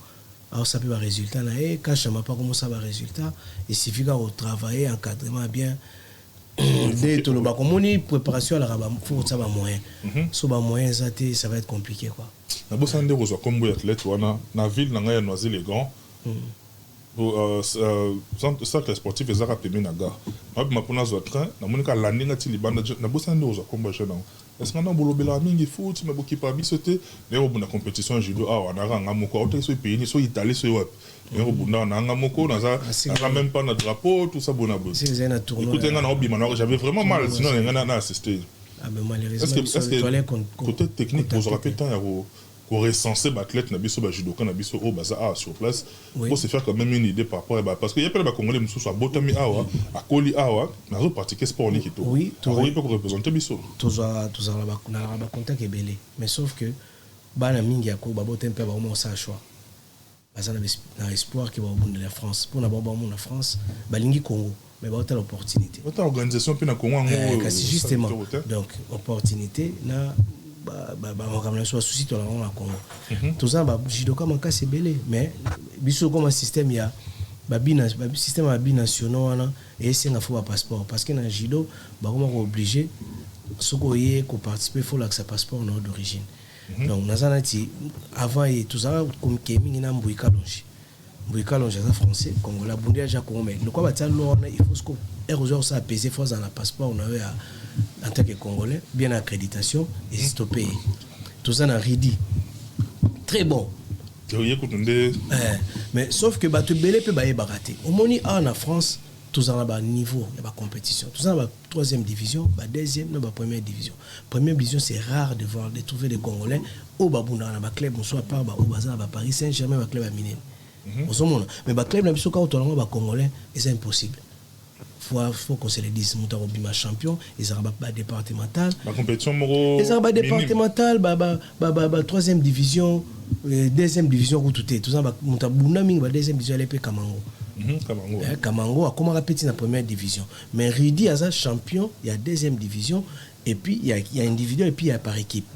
alors ça peut ba résultat là et Kachama pas comment ça va résultat il suffit qu'au travailler encadrement bien dès tout le bas comme on y préparation à la rabat faut ça va moyen so ba moyen ça va être compliqué quoi na bossa ndeko zo comme athlète wana na ville na ngaya Noisy les grands cercle sportif ezaka pembeni na gare mabima mpona azwa train namoni ka landi ngati libanda nabosani nde ozwa kombo jeune yango eske nga bolobelaka mingi futi me bokipa biso te ndenge kobunda compétition ya judo awa nakanga moko autaki so epeyini so italie so wapi ndenge kobunda nanga moko naza même pas na drapeau tout ça bona boye écoute nga na obima na j'avais vraiment mal sinon nga na assister est-ce que côté technique ozwaka pe temps ya pour recenser l'athlète na biso ba judoka na biso au baza sur place pour se faire quand même une idée par rapport parce que y a pas de congolais mususu abotami awa akoli awa na zo pratiquer sport ni kito oui peut représenter biso toza ba contact ebele mais sauf que bana mingi ya ko ba botem pe ba au moins ça choix baza na espoir que ba bunda la France pour na ba mon na France balingi Congo mais ba telle opportunité autre organisation pe na Congo ngo justement donc opportunité na on soit souci to la Congo tout ça ba judoka makasi belé mais biso comme un système ya système binational et c'est un faux passeport parce que dans judo ba comment obligé soko yé ko participer faut là que ça passeport nord d'origine donc nazanati avant et tout ça comme kemi na mbuika longe ça français congolais bundi déjà congolais le quoi ba tsa lorna il faut ce ko erreur ça peser fois dans la passeport on avait en tant que Congolais, bien accréditation, et stoppé. Tout ça n'a rien dit. Très bon. Mais sauf que tu belé peut barater. Au moni en France, tout ça a un niveau, il y a une compétition. Tout ça a troisième division, deuxième, première division. Première division, c'est rare de trouver des Congolais au Babouna, dans club, soit par au Bazar, à Paris Saint-Germain, club à Minen. Mais le club, n'a pas Congolais, et c'est impossible. Faut qu'on se le dise, nous avons un champion, ils ont un départemental. La compétition ils ont un départemental, troisième division, deuxième division, tout ça, nous avons une deuxième division, l'épée Kamango. Kamango a comment répéter la première division. Mais Ridi a un champion, il y a deuxième division, et puis il y a individuel, et puis il y a par équipe.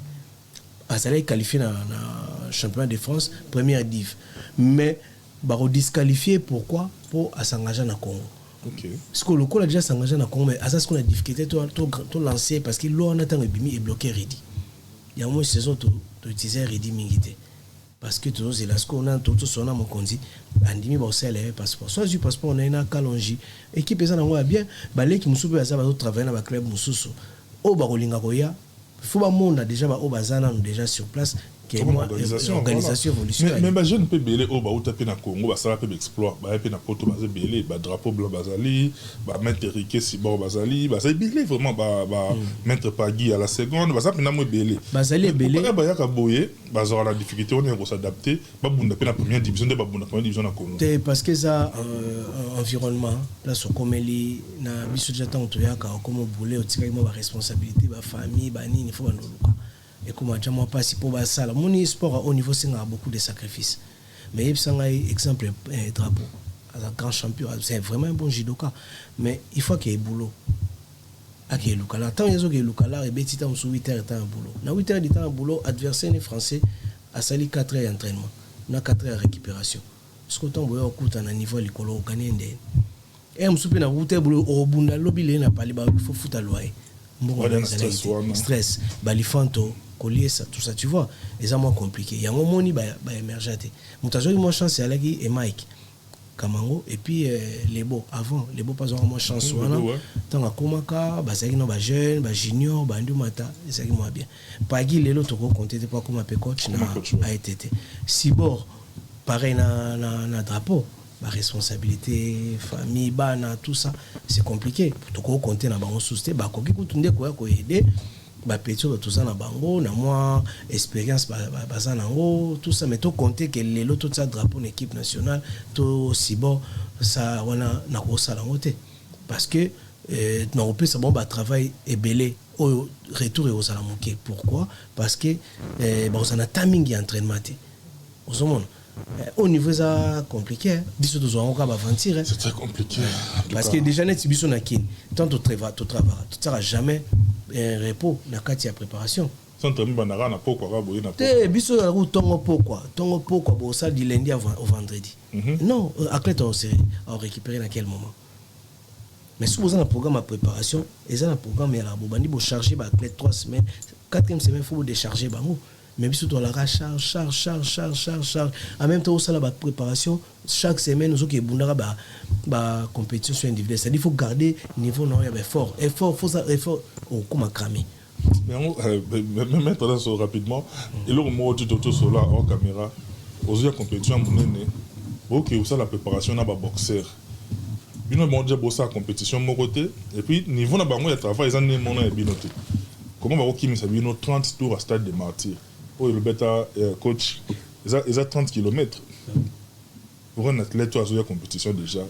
Azala est qualifié dans le championnat de France, première div. Mais, il disqualifié, pourquoi? Pour s'engager dans le Congo. Okay. Parce que le Congo a déjà s'engagé dans le Congo, mais à ce qu'on a difficulté, tout lancé, parce que l'eau en attendant et bloqué Ridi. Il y a au moins une saison de utiliser Ridi Mingité. Parce que tout c'est là, ce qu'on a tout son nom, on dit, Andimi Bossel et passeport. Soit du passeport, on a une calongie. Équipe est en bien, balé qui nous soupent à ça, va travailler dans le club Moussoussou. Au Barolinga Goya, il faut que monde a déjà au Bazana déjà sur place. Organisation évolution. Mais les jeunes peuvent belé au Baouta pe na Congo, ça peut exploit, ba pe na poto bazé belé, ba drapeau blanc bazali, ba maître Riquet Sibor bazali, ba ça belé vraiment ba maître Pagui à la seconde, ba ça pe na mo belé. Bazali belé. Ba ya ka boyé, ba za la difficulté on est s'adapter, ba bunda pe na première division de ba bunda première division na Congo. Parce que ça environnement, là so komeli na biso déjà tant to yaka comme boulé o tika mo ba responsabilité ba famille ba nini faut ba ndoluka. Et comme je ne pas si pour ça, mon sport au niveau, c'est beaucoup de sacrifices. Mais il y a un exemple, drapeau, un grand champion, c'est vraiment un bon judoka. Mais il faut qu'il y ait boulot. Il y a tant il y a il y a et petit temps, 8 heures de temps boulot. Dans 8 heures de temps boulot, adversaire français a sali 4 heures d'entraînement. On a 4 heures de récupération. Ce que tu as un niveau à l'école, au Canada. Et on a route boulot au Bunda, lobby, il faut foutre à l'oeil. Stress, balifanto. Ça, tout ça, tu vois, c'est moins compliqué. Il y a un moment où il va émerger. J'ai eu moins chance, c'est Alagi et Mike Kamango, et puis les beaux, avant, les beaux pas avoir moins chance. Tant à Komaka, c'est un jeune, junior, Ndumata, c'est moins bien. Pagui, les autres, compter pas comme un coach a été. Sibor, pareil, na drapeau. Responsabilité, famille, bana, tout ça, c'est compliqué. Pour tout compter dans le sousté, koki kutunde quoi aider. Petit tout ça na bango na moi expérience baza nango tout ça mais tout compter que les lots tout ça drapeau en équipe nationale tout si bon ça on a na ko sala ngote parce que non peut ça bon travail est belé au retour et au salamoké pourquoi parce que on a timing et entraînement au monde au niveau ça compliqué biso to zo encore aventure c'est très compliqué parce que déjà net biso na kin tant tu travailles tu seras jamais un repos na kati ya préparation sans te banara na pourquoi boye na te biso na tongo pourquoi bo ça du lundi au vendredi non athlète on récupérer dans quel moment mais si vous avez un programme à préparation et ça un programme ya la bobandi bo charger ba athlète 3 semaines 4e semaine faut décharger bango mais surtout la charge. En même temps, ça la préparation chaque semaine, nous qui bundara ba compétition individuelle. C'est-à-dire il faut garder niveau non effort, faut ça effort au comme cramé. Mais même maintenant ça rapidement, et là moi tout sur là hors caméra, aux autres compétitions monene, OK, ça la préparation na ba boxeur. Bino bon déjà bosser la compétition mon côté et puis niveau na bango ya travail ils en mon na binoté. Comment va OK mais ça bino 30 tours à stade de martyr. Oh le bêta coach, ils a 30 km. Pour un athlète à la compétition déjà,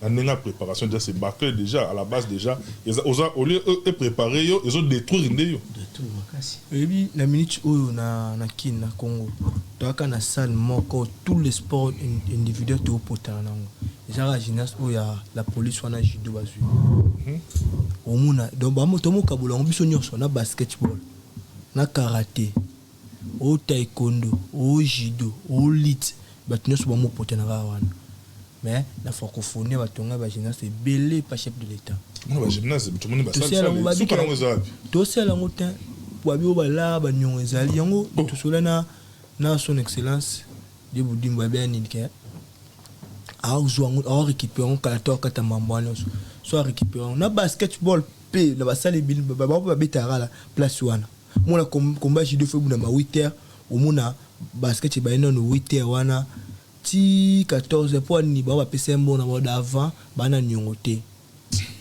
la préparation déjà c'est bâclé déjà à la base déjà. Au lieu de préparer ils ont détruit Ndéyo. Et puis la minute où na kin na Congo, tu as na salle moko tous les sports individuels tu au potin nango. Déjà la gymnase où il y a la police ou na judo basu. Au mona donc ba moto mo kabula on biso nyonso na basketball, na karaté, au taekwondo, au judo, au lit. Batino souvent mon pote na wana mais la francophonie batonga ba gymnase c'est belé pas chef de l'état moi ba gymnase tout le monde ba ça tout kana ngoza to c'est la ngotin pour bio ba la ba nyon ezali yango to solana na son excellence de budimba bien ninke a uzwangu a récupérer on kalato kata mambwana so récupérer na basketball p na ba sale bil ba betara la place wana mona combat judo fait buna ma 8h au mona basket ba ino no 8h wana ti 14 pour ni ba pesa mbo na ba avant bana nyongote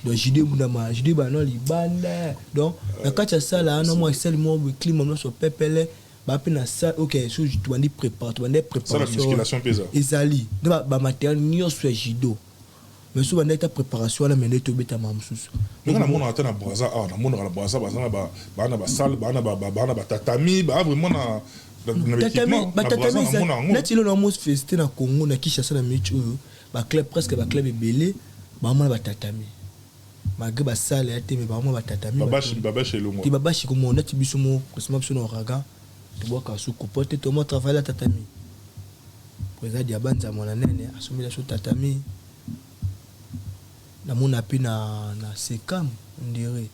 donc judo buna ma judo ba no libanda donc na kacha sala na mo excel mo climat no so pepele ba pe na ça OK so tu bandi préparation ça la musculation pesa ezali ba matériel nyonso judo mais souvent n'était préparation la menée to beta mamsusu mais na mona atana braza na mona la braza ba na salle ba tatami ba vraiment na tatami net il no mos festé na Congo na Kinshasa na match ba club presque ba club belé ba mona ba tatami malgré ba salle ya te mais ba mona ba tatami ba chez le ti ba bashi comme on a ti biso mo presque biso na raga to boka su coupote to mo travailler la tatami président dia banza mona nene asumi la tatami na mona pe na sekam on dirait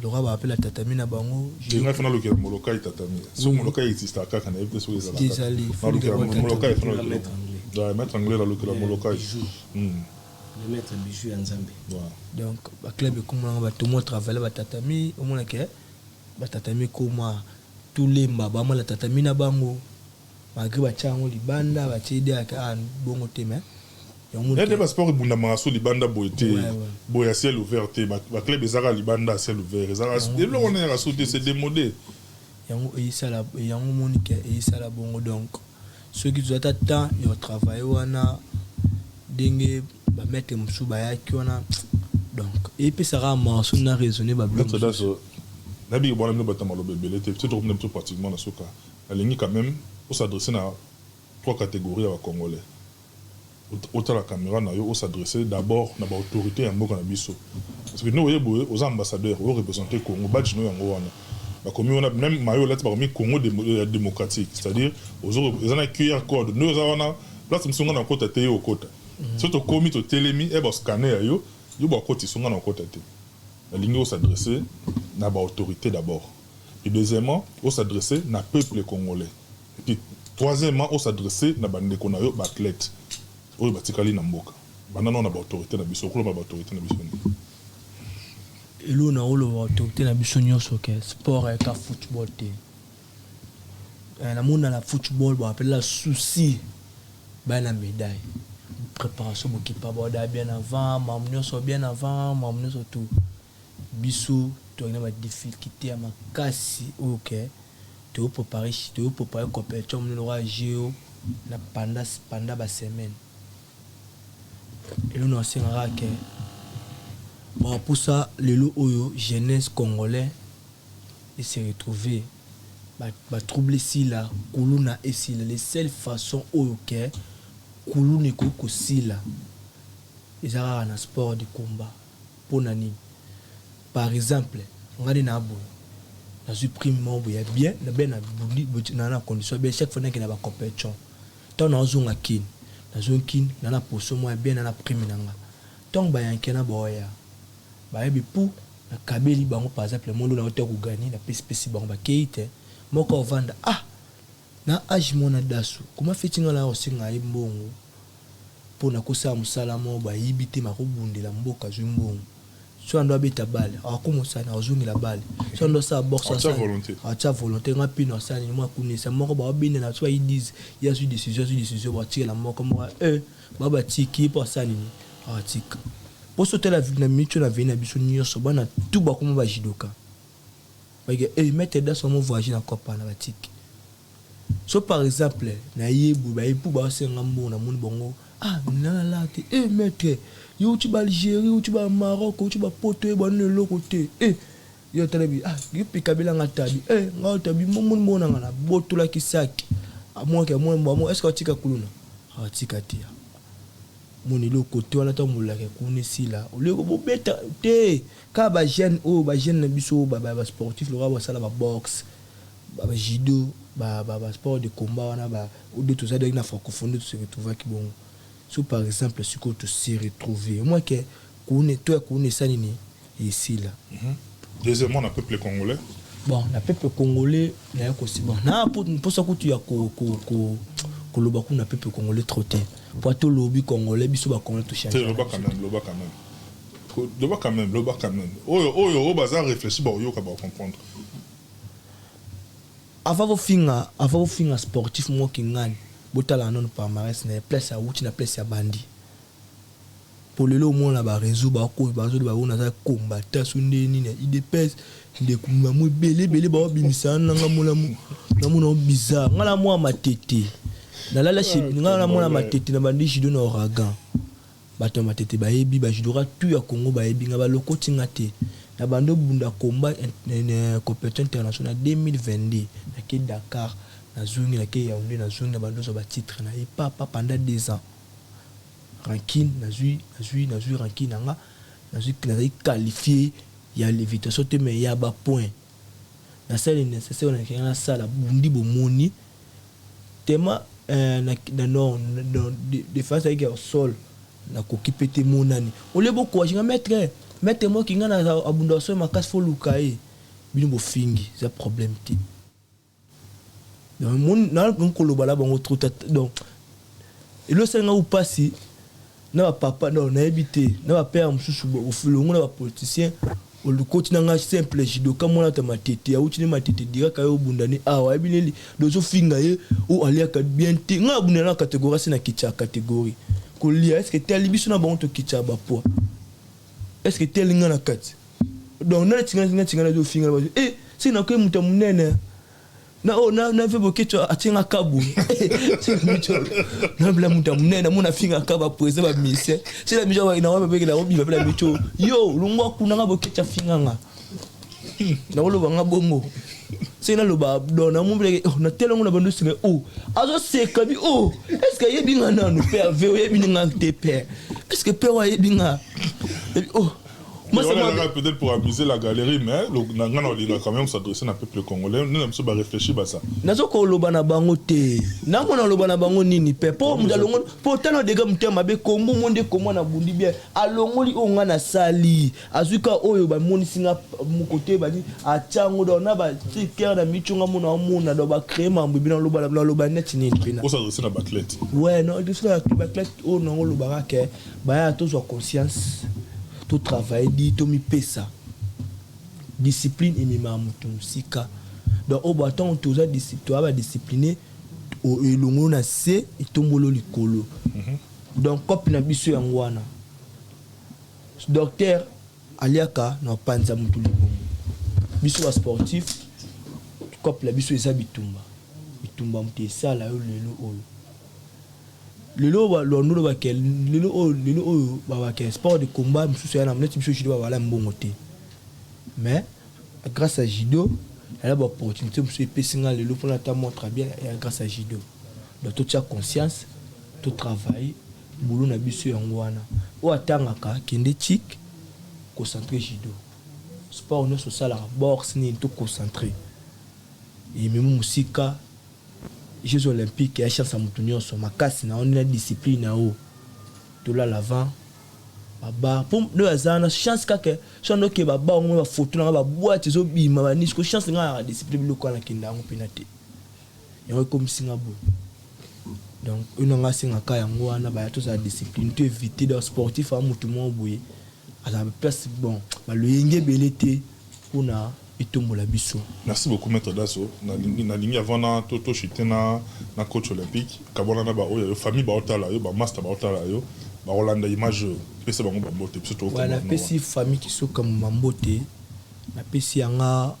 Laura va appeler la tatami na bango je vais faire le molokai tatami so molokai existe à kaka na epte so ezala le molokai fait le mettre anglais dans le molokai le mettre bijou en Zambie donc ba club comme ba tout monde travailler ba tatami au moins que ba tatami comme tous les mbaba la tatami na bango malgré ba chango libanda ba chide aka bongo teme il y a des passeports qui sont dans libanda boité boya ciel ouvert ba club ezaka libanda ciel ouvert ezaka et là on est à sauter c'est démodé yango isala yango monique isala bongo donc ceux qui doivent attendre ils travailler wana dingue ba mettre musu ba yaki wana donc et puis ça va marcher na raisonner ba bleu na bi bon na batama lo bebele te tout même tout pratiquement na soka la ligne quand même pour s'adresser à 3 catégories à congolais autant la caméra na yo s'adresser d'abord na ba autorité ya mboka na biso parce que nous yeboye aux ambassadeurs aux représenter Congo badge no yango wana ba komi on a même mayo lettre ba komi Congo démocratique c'est-à-dire aux autres ils en a QR code nous wana place msonga na kota te yo kota surtout komi to telemi e ba scanner yo ba kota songa na kota te la ligne au s'adresser na ba autorité d'abord et deuxièmement au s'adresser na peuple congolais et puis troisièmement au s'adresser na bande ko na yo ba athlète oyo batikali na mboka banana na ba autorité na biso ko ba autorité na biso elo na olo ba autorité na biso nyonso ke sport et ka football te na mona la football ba appelle la souci ba na médaille préparation bo ki pa ba da bien avant mamnyoso bien avant mamnyoso tout biso to na ba difficulté à makasi OK te préparer compétition le roi géo na panda ba semaine et nous aussi on que bon pour ça le oyo jeunesse congolais et se retrouver ba troubler si la kuluna et si les seules façons oyo que kuluna ko si la ils ont un sport de combat pour nani par exemple on a des nabo na supprime membre ya bien na ben na condition bien chaque fois que na ba compétition tant na zonga kin na zonkin na poso moi bien na prime nanga tant ba yankena boya ba yebi pour na kabeli bango par exemple monde na hotel ko gagner na PSPC bango ba keite moko vanda na age mona dasu comment fait tinga la osinga imbongo pona kosa musala mo ba yibite makobundela mboka zumbongo so ando abeta balle akomosa na ozungi la balle so ando sa boxe ça volonté acha volonté ngapino asani moi kunisa moko ba bine na so ils il y a su décision ba tirer la moko mo baba tiki pour asani atika pour sauter la vie na micho na vina biso nyonso bana tout ba komo ba jidoka ba mettre dans son voyage na kopa na batiki so par exemple na yebu ba ipu ba senga mbona mun bongo la maître yo tu ba Algérie ou tu ba Maroc ou tu ba Poto ba ne lo côté yo telebi yo pikabela ngatabi ngatabi mun mona ngana botola kisaki amwa ke mo est-ce que tika kuluna tika tia moni lo côté wana ta mulaka kunisila ole ko beta te ka ba jeune na biso ba sportif le ba sala ba boxe ba judo ba sport de combat wana ba ou de tout ça de na francophonie tout se retrouver qui bon so par exemple si tu se retrouver moi que connais ça nini ici là deuxièmement le peuple congolais le peuple congolais na aussi bon na pour ça que tu as ko loba ku na peuple congolais trotter pour tout lobby congolais biso ba congolais tout changer loba quand même oh bazar réfléchir ba yo ka ba comprendre avant vos finga sportif moi qui ngani botala non palmarès na place à outi na place à bandi pour le moment là ba réseau ba ko ba zo ba ona za combattre sunde ni na idps de kuma mu belé ba bimisa na mona bizarre ngala moi matete na la ngala mona matete na bandi jido na ouragan bato matete ba yebi ba jidora tout ya Congo ba yebi nga ba lokoti ngate na bando bunda combat compétition internationale 2022 na ki Dakar na zungi na ki Yaoundé na zungi na bando so ba titre na pas pendant 2 ans ranking na zui ranking nga na zui qualifié ya l'évitation te mais ya ba point na salle nécessaire na ki na sala bundi bo moni tema na non défense avec au sol na kokipete monani ole boko wa mettre moi qui ngana abunda so makasi fo lukae bino bo fingi ça problème ti donc mon na ko bala bango trop donc et le senga ou passi na papa non na habité na ba père mususu bo fulongo na ba politicien o le continent nga simple jido comme on a matete ya uti ni matete dira kayo bundani wa bineli dozo finga ye o alia ka bien ti nga bunda na catégorie c'est na kicha catégorie ko lia est-ce que tel biso na bango to kicha ba poa est-ce que tel nga na kat donc na tinga na do finga c'est na ko muta munene na veut que tu atinga kabu na bla muta munene muna finga kaba poese ba mise c'est la mijo ina wa bebe la obi ba bla micho yo lungwa kuna nga boke cha finga nga na lo banga bongo c'est na lo ba dona mu bele na telo ngona bandu singa azo seka bi est-ce que yebi nga na no père ve yebi nga te père est-ce que père wa yebi nga moi c'est peut-être pour amuser la galerie mais on quand même s'adresser à peuple congolais nous sommes réfléchir à ça nazo ko loba na bango te na mona loba na bango nini pe po mudalongo po tano dega mutema be kombo monde komwa na bundi bien alongoli onga na sali azuka oyo ba moni singa mu côté ba ni achango do na ba tiker na michunga mona do ba créer mambo bina loba net nini pena pour s'adresser na baclette ouais non de ça baclette non loba ke ba ya to so conscience tout travail dit to mi pesa discipline et mima mutu sika donc au bâton tout ça discipline va discipliner au elongo na se et tombolo likolo donc cop na biso yangwana docteur aliaka na panza mutu libongo biso sportif cop la biso eza bitumba mutu sala yo lelo ba lo ba kel lelo ba ke sport de combat mususu ya na mneti biso jido ba la mbongo te mais grâce à judo elle a ba opportunité mususu pesinga lelo pour la ta montre bien grâce à judo donc tu as conscience tu travailles boulot na biso yangwana o atangaka kende chic concentrer judo sport no social boxe ni tout concentré et même musika Jeux olympiques et chance à mutunyo so makasi na on a discipline na o to la l'avant baba pour de azana chance kake sondo ke baba on va photo na ba boîte zo bima ba nisko chance nga discipline lo ko na kinda ngo penate yango comme singa bo donc une nga singa ka yango wana ba to sa discipline to éviter dans sportif à mutu mo boye à la place bon ba le yenge belete kuna itombola biso. Merci beaucoup maître Dasso na ligne avant na toto chitena na coach olympique kabona na ba oyo famille ba otala yo ba master ba otala yo ba Rolanda image pesa bango ba bote surtout voilà pesi famille qui sont comme mambote na pesi yanga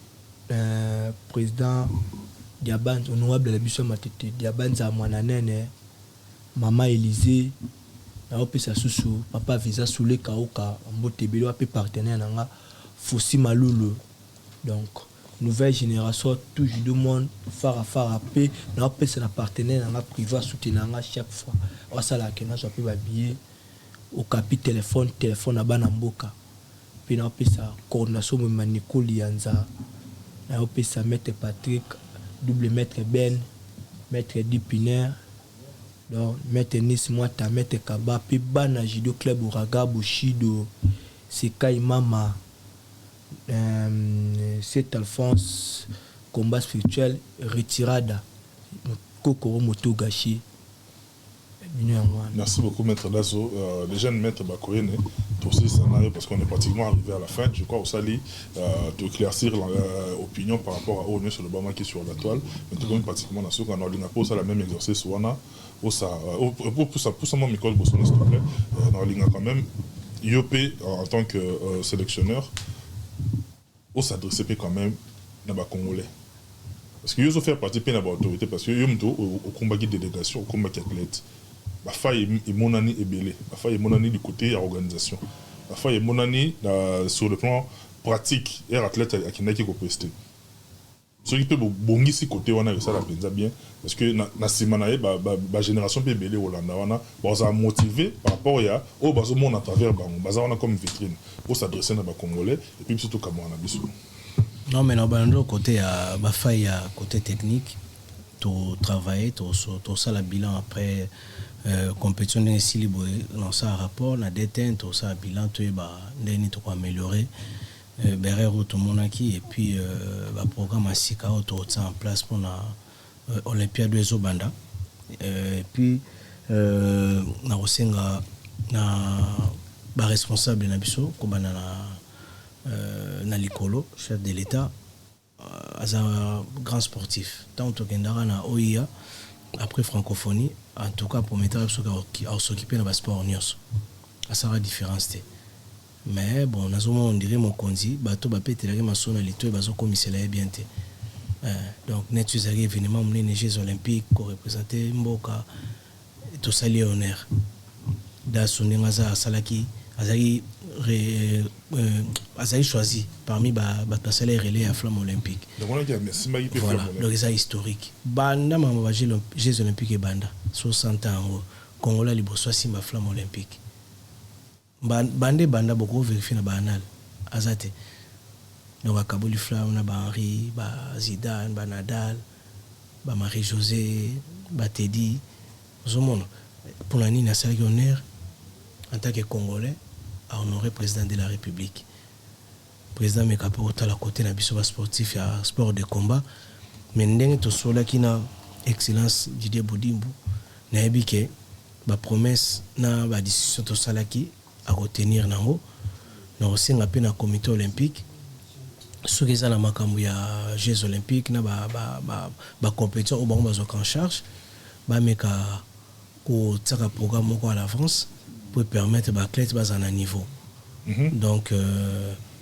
président Diaban honorable la biso matete Diaban za mwana nene mama Élysée na opesa susu papa visa soule kaoka mbote belo ape partenaire nanga Fossi Malulu. Donc, nouvelle génération, toujours du monde, phare paix, n'a pas c'est la partenaire, n'a privé soutenir chaque fois. On ça là que n'a pas pu habiller au capi téléphone à Banamboka. Puis n'a pas ça coordination même Nicole Lianza, n'a pas ça maître Patrick, double maître Ben, maître Dipiner, donc maître Nice moi ta maître Kaba, puis Bana Jido club Uraga Bushido, Sekai Mama. C'est Alphonse combat spirituel retirada Kokoro Motogashi. Merci beaucoup maître Dasso. Les jeunes maîtres Bakoyene pour ce scénario parce qu'on est pratiquement arrivé à la fin. Je crois au Sali de éclaircir l'opinion par rapport à ONU sur le Bama qui est sur la toile. Mais tout comme pratiquement dans ce qu'on a l'ingapos ça la même exercice wana pour ça mon Michael Bosson s'il te plaît. Dans l'ingapos quand même IOP en tant que sélectionneur. On s'adresse quand même à les Congolais. Parce que ils ont fait partie de l'autorité, parce que ils ont au combat de délégation, au combat d'athlètes. La faille est mon année est belé. La faille est mon année du côté de l'organisation. La faille est mon année sur le plan pratique. Et l'athlète a qui n'a qu'à poster. Ce qui peut bongi si côté on a ça la pensa bien parce que na simanaye ba génération peut belé Hollanda wana ba ça motivé par rapport à au bazo monde à travers bango baza wana comme vitrine pour s'adresser na ba congolais et puis surtout comme on a biso. Non mais na bando côté à ba faille côté technique tout travailler tout ça la bilan après compétition de libre lancer un rapport na déteinte tout ça bilan tout ba ndeni to améliorer Berrero tout le monde qui et puis le programme à Sikao tout en place pour la Olympiade de Zobanda et puis na osenga na ba responsable na biso ko bana na likolo chef de l'état as un grand sportif tant que kendara na OIA après francophonie en tout cas pour mettre à s'occuper de sport nyos à ça la différence. Mais bon, on dirait mon condi, bateau bapé telari masona lito et bazo commissaire bien té. Donc net tu arrives événement les Jeux olympiques ko représenter Mboka tout ça lié honneur. Da soningaza salaki azali choisi parmi ba salaire relais à flamme olympique. Donc on a dit merci Maï pe voilà, donc ça historique. Banda mama Jeux olympiques et banda 60 ans Congolais liboso simba flamme olympique. Banda beaucoup vérifier na banal azate donc à Kabuli Flamme na ba Henri ba Zidane ba Nadal ba Marie José ba Teddy zomon pour la nina ça honneur en tant que Congolais à honorer président de la République président mekapo au la côté na biso ba sportif ya sport de combat mais ndenge to sola kina excellence Didier Boudimbu na ebike ba promesse na ba décision to salaki à retenir nango na osenga pe na comité olympique ce qui est la makambu ya Jeux olympiques na ba compétition au bango bazo en charge ba meka ko tsaka programme moko à l'avance pour permettre ba athlètes bas en niveau. Donc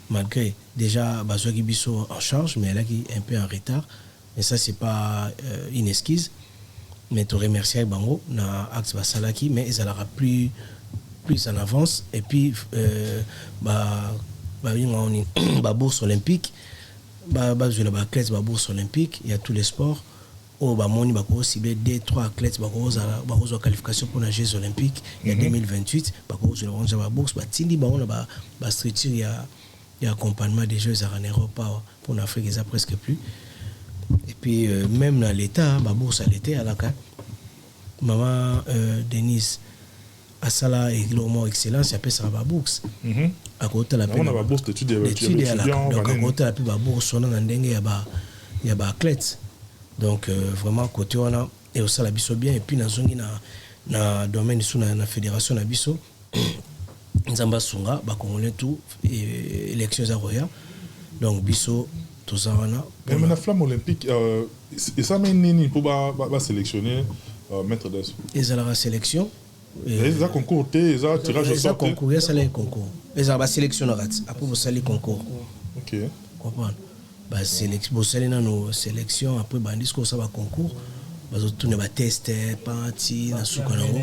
malgré déjà bazo ki biso en charge mais là qui est un peu en retard mais ça c'est pas une excuse mais to remercier bango na axe basalaki mais ils aura plus en avance et puis bourse olympique jouer la athlète bourse olympique il y a tous les sports au moni ciblé 2-3 athlètes la qualification pour les Jeux olympiques il y a 2028 la bourse tindi la structure il y a accompagnement des Jeux en Europe pour l'Afrique ils a presque plus et puis même dans l'état bourse à l'été à la maman Denise à ça et le mot excellence il appelle ça la bourse à côté la on a la bourse d'études donc à côté la bourse on a ndenge ya ba athlètes Donc vraiment côté on a et au sala biso bien et puis na zongi na domaine sous na fédération na biso nzamba sunga ba congolais tout élections à roya donc biso tout ça wana mais la flamme olympique et ça mène nini pour ba sélectionner maître d'as ezala sélection les concours té les tirage au sort concours ça les concours les ba sélectionneur après vous salez concours OK comprendre ba sélection vous salez nos sélection après ba discours ça ba concours bazo tourner ba tester parti na suka nango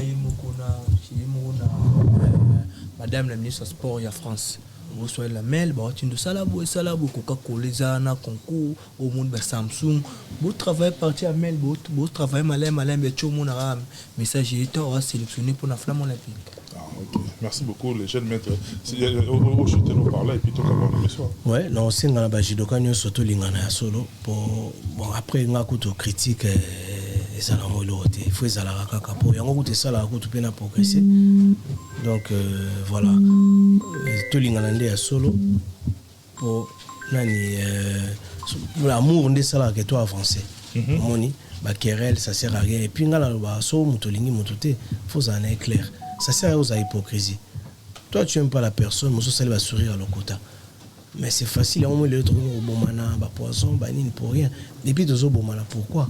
madame la ministre du sport ya France vous soyez la mail ba tindo salabo et salabo Coca-Cola na concours au monde ba Samsung vous travaillez parti à mail vous travaillez malin et tout monde a message était aura sélectionné pour la flamme olympique. OK merci beaucoup les jeunes maîtres je te nous parler et puis tout avant le soir ouais non c'est ngana ba jidoka nyo soto lingana ya solo pour bon après nga kuto critique ça la moloté il faut ezala kaka po yango kuto ça la kuto pena progresser donc voilà to lingana nde ya solo pour nani l'amour nde ça la que toi avancer moni ba querelle ça sert à rien et puis ngala ba so muto lingi muto te faut ça en est clair ça sert aux hypocrisie toi tu aimes pas la personne mais ça va sourire à l'okota mais c'est facile on met le truc au bon mana ba poison ba nini pour rien et puis deux au bon mana pourquoi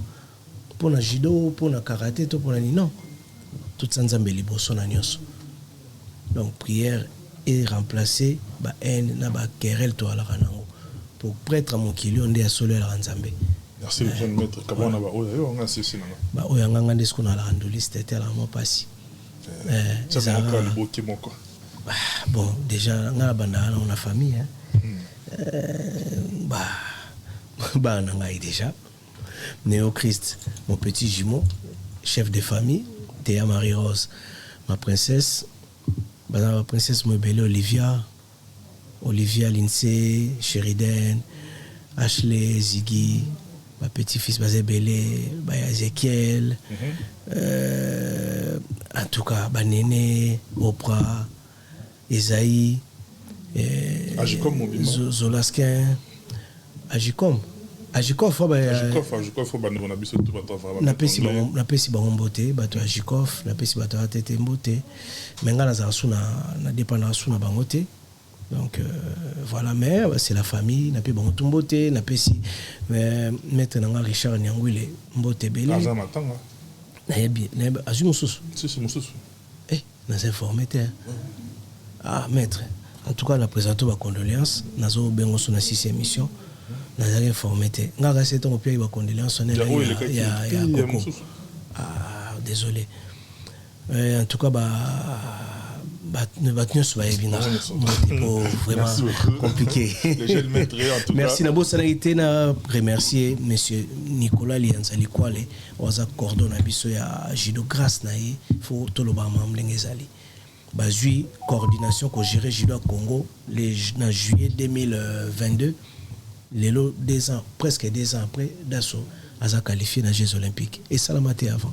pour na judo pour na karaté to pour na ni non tout ça nzambe liboso na nyonso donc prière est remplacée ba haine na ba querelle to ala kanango pour prêtre mon kili on est à solo la nzambe. Merci le jeune maître kabona ba oyo on a ceci nanga ba oyo nganga ndesko na la randoliste était la mo passi ça c'est encore le beau qui mon quoi bon déjà ngala banda on a famille hein bah nanga déjà Néo Christ mon petit jumeau chef de famille Théa Marie Rose ma princesse ma princesse Mobele Olivia Lindsay Sheridan Ashley Ziggy ma petit-fils Bazebele Ezekiel en tout cas Néné Oprah Esaïe Agicom Zolaskin Agicom faut ba na biso tout ba travailler na pesi ba mbote bato Agicov na pesi bato atete mbote menga na za suna na dépendance suna bangote donc voilà mais c'est la famille na pe ba mbote na pesi maître nanga Richard Nyangwile mbote belé aza matanga na yebi na azumu susu si mususu na informé ah maître en tout cas la présenter ba condoléances nazo bengo suna 6e émission nazali informé ngaka c'est ton pays ba condoléances ya Coco ah désolé en tout cas vraiment compliqué. Merci na bossa été na remercier monsieur Nicolas Lianzali Kwale oza cordon abiso ya judo grâce na ye faut toloba mamlenge ezali bazui coordination ko gérer judo Congo na juillet 2022 lelo 2 ans presque 2 ans après Dasso aza qualifié na Jeux olympiques et salamate avant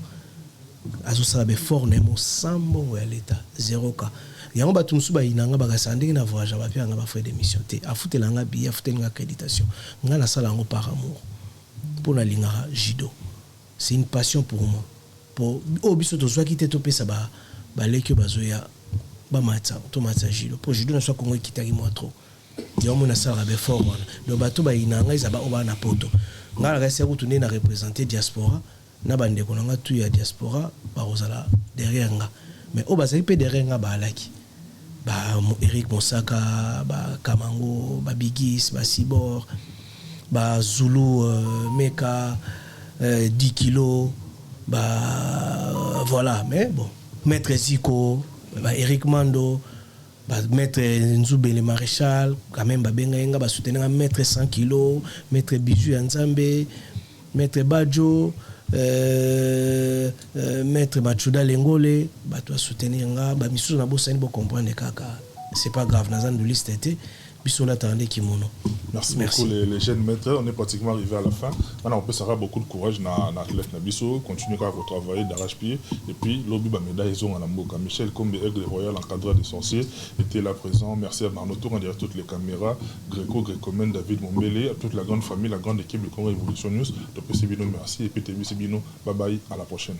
azo salabe fort nemo sambo ya l'état 0K yango batu musuba inanga bakasandingi na voyage ba pia nga ba frais d'émission te afutelanga billet afutelanga accréditation nga na sala ngo par amour pour la lingara judo c'est une passion pour moi pour obiso to soit quitter to pesa ba leki bazoya ba matsa to matsa judo pour judo na soit Congo kitaki moi trop yango na sala be fort wana do bato ba inanga izaba oba na poto nga la reste retourner na représenter diaspora na bande ko nga tu ya diaspora ba rozala derrière nga mais o bazali pe derrière nga ba alaki ba Eric Monsaka ba Kamango ba Bigis ba Sibor ba Zulu Meka 10 kilos ba voilà mais bon maître Zico ba Eric Mando ba maître Nzubele Maréchal quand même ba benga nga ba soutenir maître 100 kilos maître Bijou Nzambe maître Badjo maître Machuda Lengole ba toi soutenir nga ba misusu na bosani bo comprendre kaka c'est pas grave na zan de liste été Bissola Tande Kimono. Merci beaucoup les jeunes maîtres. On est pratiquement arrivé à la fin. Maintenant, on peut savoir beaucoup de courage dans l'athlète Nabiso. Continuez à travailler d'arrache-pied. Et puis, l'Obi Bameda, ils ont un Amboka. Michel Combe, Aigle Royal, encadreur des sorciers, était là présent. Merci à Arnaud Tour, on dirait toutes les caméras. Gréco, Grécomen, David Mombele, à toute la grande famille, la grande équipe de Congo Evolution News. Donc, Sibino, merci. Et puis, TV Sibino, bye bye, à la prochaine.